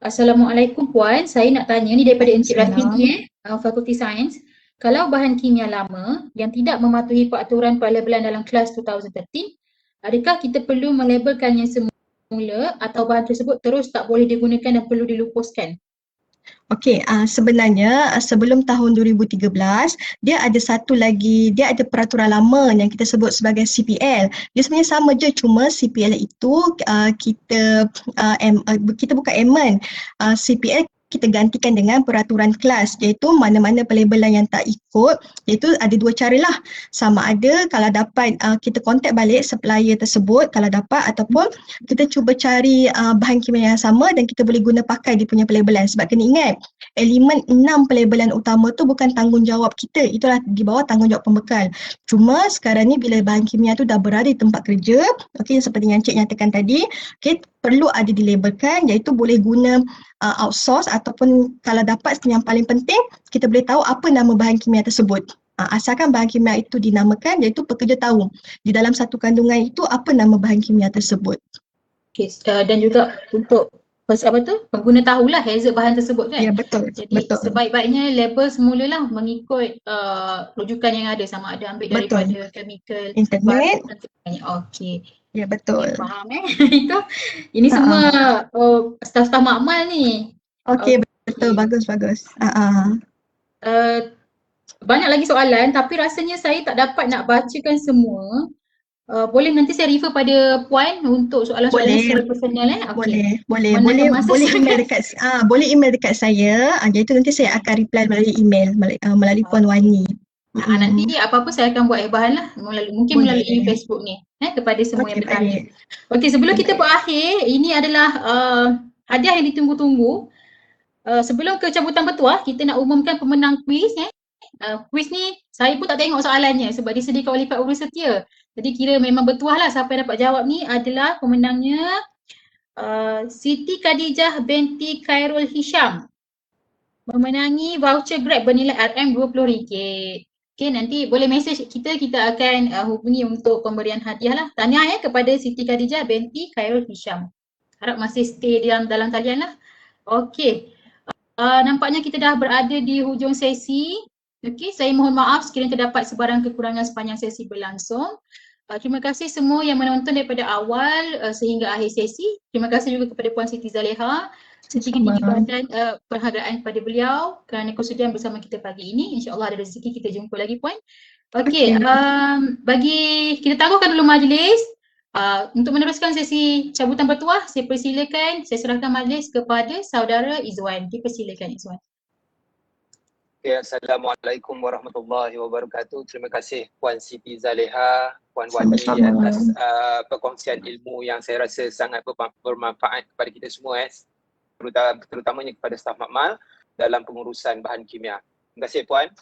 Assalamualaikum Puan, saya nak tanya ni daripada Encik Rafidi Fakulti Sains. Kalau bahan kimia lama yang tidak mematuhi peraturan pelabelan dalam kelas 2013, adakah kita perlu melabelkannya semula atau bahan tersebut terus tak boleh digunakan dan perlu dilupuskan? Okey, sebenarnya sebelum tahun 2013, dia ada satu lagi, dia ada peraturan lama yang kita sebut sebagai CPL. Dia sebenarnya sama je, cuma CPL itu kita bukan amend. CPL kita gantikan dengan peraturan kelas, iaitu mana-mana pelabelan yang tak ikut, iaitu ada dua cara lah. Sama ada kalau dapat kita kontak balik supplier tersebut kalau dapat, ataupun kita cuba cari bahan kimia yang sama dan kita boleh guna pakai dia punya pelabelan. Sebab kena ingat, elemen 6 pelabelan utama tu bukan tanggungjawab kita, itulah di bawah tanggungjawab pembekal. Cuma sekarang ni bila bahan kimia tu dah berada di tempat kerja, okey, seperti yang Cik nyatakan tadi, okey, perlu ada dilabelkan, iaitu boleh guna outsource, ataupun kalau dapat yang paling penting kita boleh tahu apa nama bahan kimia tersebut. Asalkan bahan kimia itu dinamakan, iaitu pekerja tahu di dalam satu kandungan itu apa nama bahan kimia tersebut. Okay, dan juga untuk pengguna tahulah hazard bahan tersebut kan. Ya, betul. Jadi betul. sebaik-baiknya label semulalah mengikut rujukan yang ada, sama ada ambil Betul. daripada chemical Internet. dan sebagainya. Okey. Ya, betul. Okay, faham Itu ini semua staf-staf makmal ni. Okey, betul, bagus. Banyak lagi soalan tapi rasanya saya tak dapat nak bacakan semua. Boleh nanti saya refer pada Puan untuk soalan-soalan secara personal Boleh Boleh email dekat saya. Jadi nanti saya akan reply melalui email melalui Puan Wani. Nanti apa-apa saya akan buat bahan lah melalui Facebook ni kepada semua yang bertanya. Okey, sebelum kita berakhir, ini adalah hadiah yang ditunggu-tunggu. Sebelum ke cabutan bertuah, kita nak umumkan pemenang kuis. Kuis ni saya pun tak tengok soalannya sebab disediakan oleh Pak Guru Setia. Jadi kira memang bertuah lah siapa yang dapat jawab ni adalah pemenangnya Siti Khadijah binti Khairul Hisham. Memenangi voucher Grab bernilai RM20. Okay, nanti boleh message kita akan hubungi untuk pemberian hadiah lah. Tahniah kepada Siti Khadijah binti Khairul Hisham. Harap masih stay dalam talian lah. Okay, nampaknya kita dah berada di hujung sesi. Okay, saya mohon maaf sekiranya terdapat sebarang kekurangan sepanjang sesi berlangsung. Terima kasih semua yang menonton daripada awal sehingga akhir sesi. Terima kasih juga kepada Puan Siti Zaleha. Sedikit badan penghargaan kepada beliau kerana kesudian bersama kita pagi ini. InsyaAllah ada rezeki kita jumpa lagi Puan. Okey, bagi kita tangguhkan dulu majlis. Untuk meneruskan sesi cabutan bertuah, saya serahkan majlis kepada saudara Izwan. Dipersilakan Izwan. Okay, Assalamualaikum warahmatullahi wabarakatuh. Terima kasih Puan Siti Zaleha, Puan Wani atas perkongsian ilmu yang saya rasa sangat bermanfaat kepada kita semua terutamanya kepada staf makmal dalam pengurusan bahan kimia. Terima kasih Puan.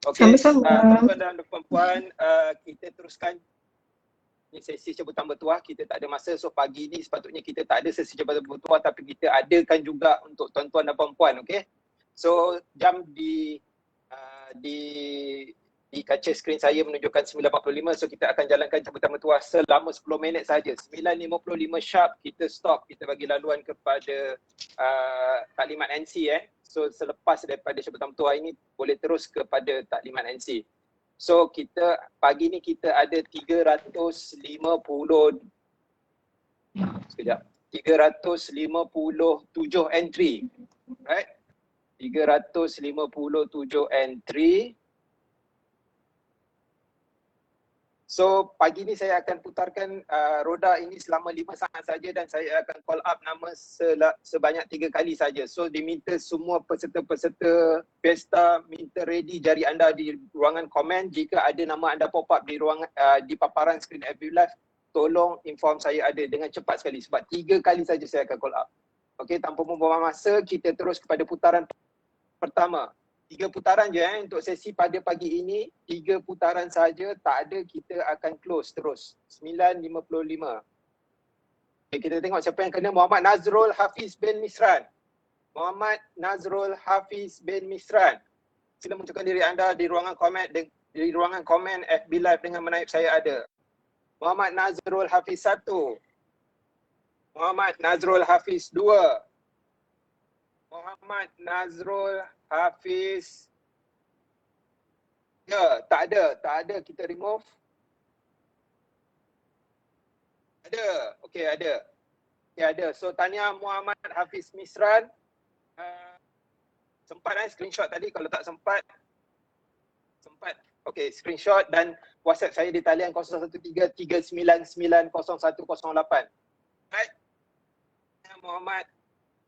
Okey, tuan-tuan dan puan-puan, kita teruskan sesi cabutan bertuah. Kita tak ada masa, so pagi ni sepatutnya kita tak ada sesi cabutan bertuah tapi kita adakan juga untuk tuan-tuan dan puan-puan. Okey, so jam di kaca skrin saya menunjukkan 9.45, so kita akan jalankan cabutan bertuah selama 10 minit saja. 9.55 sharp kita stop, kita bagi laluan kepada taklimat NC So selepas daripada cabutan bertuah ini boleh terus kepada taklimat NC. So kita pagi ni kita ada 357 entry, right? 357 entry So pagi ni saya akan putarkan roda ini selama 5 saat saja dan saya akan call up nama sebanyak 3 kali saja. So diminta semua peserta-peserta pesta minta ready jari anda di ruangan komen. Jika ada nama anda pop up di ruangan di paparan skrin FB Live, tolong inform saya ada dengan cepat sekali sebab 3 kali saja saya akan call up. Okey, tanpa membuang masa, kita terus kepada putaran pertama. 3 putaran je untuk sesi pada pagi ini. 3 putaran saja, tak ada, kita akan close terus. 9.55. Okay, kita tengok siapa yang kena. Muhammad Nazrul Hafiz bin Misran. Muhammad Nazrul Hafiz bin Misran. Sila munculkan diri anda di ruangan komen FB Live dengan menaip saya ada. Muhammad Nazrul Hafiz 1. Muhammad Nazrul Hafiz 2. Muhammad Nazrul Hafiz. Ya, tak ada, kita remove. Ada, okey ada. Okey ada. So tahniah Muhammad Hafiz Misran. Sempat screenshot tadi, kalau tak sempat. Okey, screenshot dan WhatsApp saya di talian 011339900108. Right. Muhammad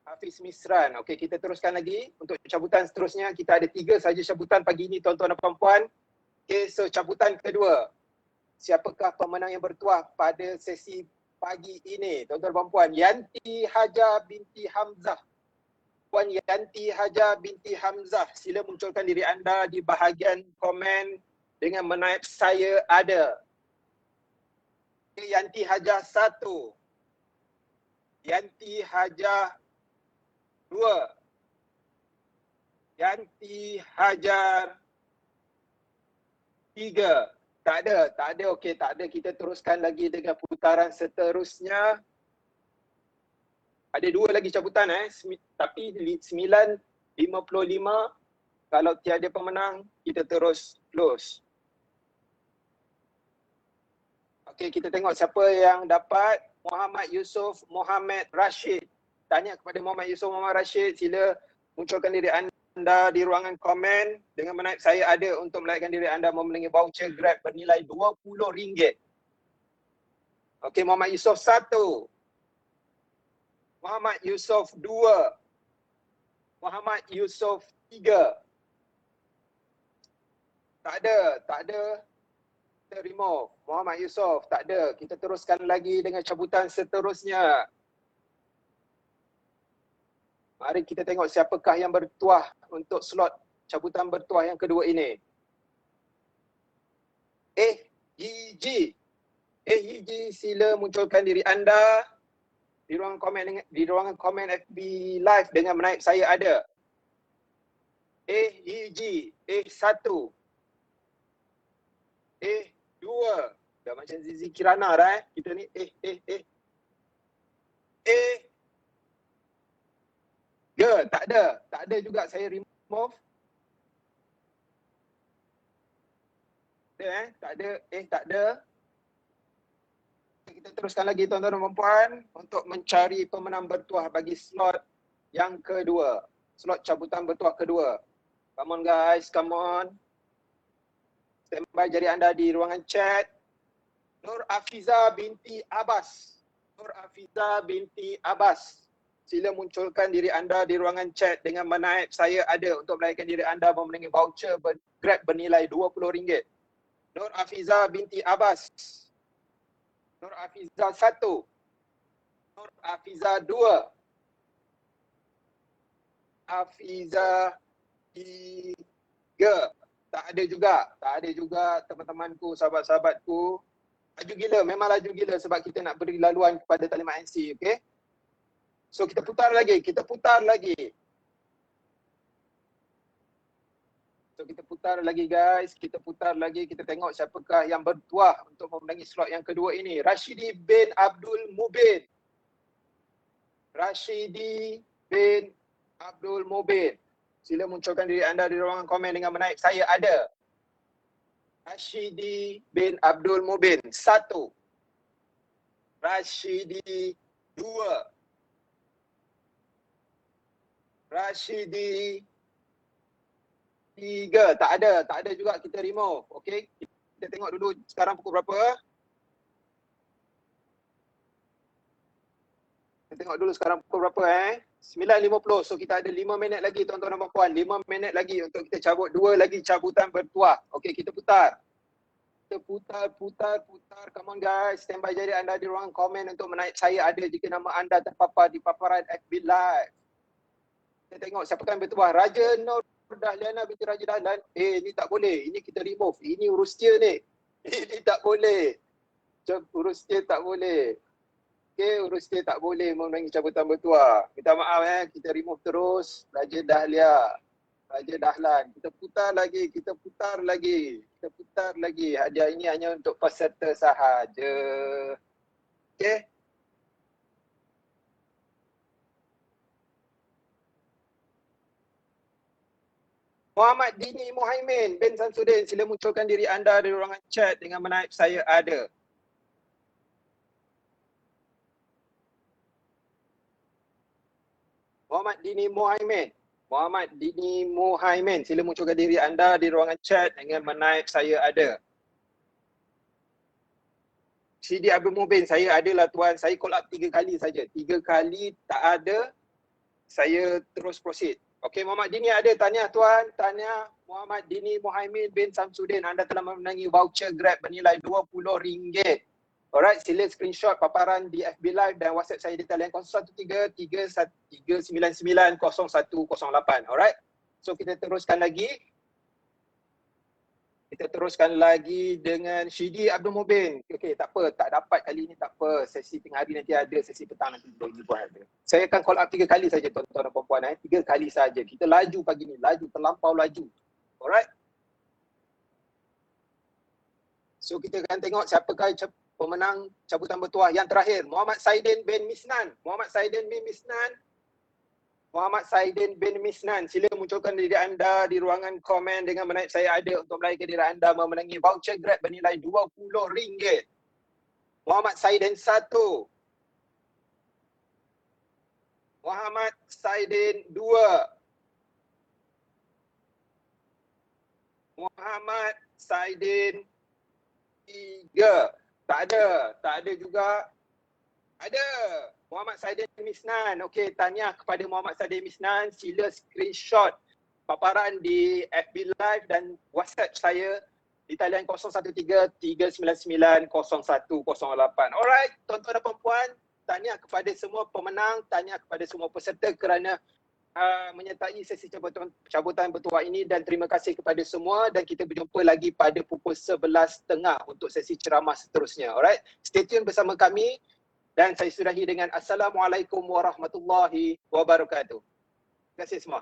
Hafiz Misran. Okey, kita teruskan lagi untuk cabutan seterusnya. Kita ada 3 saja cabutan pagi ini tuan-tuan dan puan-puan. Okey, so cabutan kedua. Siapakah pemenang yang bertuah pada sesi pagi ini? Tuan-tuan dan puan-puan, Yanti Haja binti Hamzah. Puan Yanti Haja binti Hamzah, sila munculkan diri anda di bahagian komen dengan menaip saya ada. Okay, Yanti Haja 1. Yanti Haja 2. Yanti Hajar 3. Tak ada. Okey, tak ada. Kita teruskan lagi dengan putaran seterusnya. Ada 2 lagi cabutan tapi 9.55. Kalau tiada pemenang, kita terus close. Okey, kita tengok siapa yang dapat. Muhammad Yusof Muhammad Rashid. Tanya kepada Muhammad Yusof Muhammad Rashid, sila munculkan diri anda di ruangan komen dengan menaip saya ada untuk melayakkan diri anda memenuhi voucher Grab bernilai RM20. Okey, Muhammad Yusof 1. Muhammad Yusof 2. Muhammad Yusof 3. Tak ada. Kita remove. Muhammad Yusof, tak ada. Kita teruskan lagi dengan cabutan seterusnya. Mari kita tengok siapakah yang bertuah untuk slot cabutan bertuah yang kedua ini. Yiji, sila munculkan diri anda di ruangan komen FB Live dengan menaip saya ada. Yiji, 1. 2. Dah macam Zizi Kirana dah kita ni. Ya, tak ada juga, saya remove. Tak ada. Kita teruskan lagi tuan-tuan dan puan-puan untuk mencari pemenang bertuah bagi slot yang kedua. Slot cabutan bertuah kedua. Come on guys, come on. Standby jari anda di ruangan chat. Nur Afiza binti Abbas. Sila munculkan diri anda di ruangan chat dengan menaip saya ada untuk melayakkan diri anda memenuhi voucher Grab bernilai RM20. Nur Afiza binti Abbas. Nur Afiza 1. Nur Afiza 2. Afiza 3. Tak ada juga teman-temanku, sahabat-sahabatku. Laju gila, memang laju gila sebab kita nak beri laluan kepada talimat NC, okey? So kita putar lagi. Guys. Kita putar lagi. Kita tengok siapakah yang bertuah untuk memenangi slot yang kedua ini. Rashidi bin Abdul Mubin. Sila munculkan diri anda di ruangan komen dengan menaip saya ada. Rashidi bin Abdul Mubin 1. Rashidi 2. Rashidi 3. Tak ada juga, kita remove. Okey. Kita tengok dulu sekarang pukul berapa. Kita tengok dulu sekarang pukul berapa 9.50. So kita ada 5 minit lagi tuan-tuan dan puan. 5 minit lagi untuk kita cabut 2 lagi cabutan bertuah. Okey, kita putar. Kita putar. Come on guys, stand by jadi anda di ruang komen untuk menaik saya ada jika nama anda terpapar di paparan FB Live. Kita tengok siapa kan bertuah. Raja Nur Dahliana binti Raja Dahlan. Ni tak boleh. Ini kita remove. Ini urus dia ni. Ini tak boleh. Urus dia tak boleh. Okey, urus dia tak boleh memenangi cabutan bertuah. Minta maaf kita remove terus. Raja Dahlia. Raja Dahlan. Kita putar lagi. Hadiah ini hanya untuk peserta sahaja. Okey. Muhammad Dini Muhaimin bin Samsudin, sila munculkan diri anda di ruangan chat dengan menaip saya ada. Muhammad Dini Muhaimin, sila munculkan diri anda di ruangan chat dengan menaip saya ada. Sidi Abdul Mubin, saya adalah tuan, saya call up 3 kali saja. 3 kali tak ada, saya terus proceed. Okey, Muhammad Dini ada, tahniah tuan, tahniah Muhammad Dini Muhaimin bin Samsudin. Anda telah memenangi voucher Grab bernilai RM20. Alright, sila screenshot paparan di FB Live dan WhatsApp saya di talian 013-399-0108. Alright, so kita teruskan lagi. Dengan Syidi Abdul Mubin. Okey, tak apa, tak dapat kali ni tak apa. Sesi tengah hari nanti ada, sesi petang nanti boleh buat ada. Saya akan call up 3 kali saja tuan-tuan dan puan-puan 3 kali saja. Kita laju pagi ni, terlampau laju. Alright. So kita akan tengok siapakah pemenang cabutan bertuah yang terakhir. Muhammad Saidin bin Misnan, sila munculkan diri anda di ruangan komen dengan menaip saya ada untuk melahirkan diri anda memenangi voucher Grab bernilai RM20. Muhammad Saidin 1. Muhammad Saidin 2. Muhammad Saidin 3. Tak ada juga. Ada. Muhammad Saidin Misnan. Okey, tahniah kepada Muhammad Saidin Misnan. Sila screenshot paparan di FB Live dan WhatsApp saya di talian 013-399-0108. Alright, tuan-tuan dan puan-puan, tahniah kepada semua pemenang, tahniah kepada semua peserta kerana menyertai sesi cabutan bertuah ini dan terima kasih kepada semua dan kita berjumpa lagi pada pukul 11.30 untuk sesi ceramah seterusnya. Alright, stay tune bersama kami. Dan saya sudahi dengan Assalamualaikum warahmatullahi wabarakatuh. Terima kasih semua.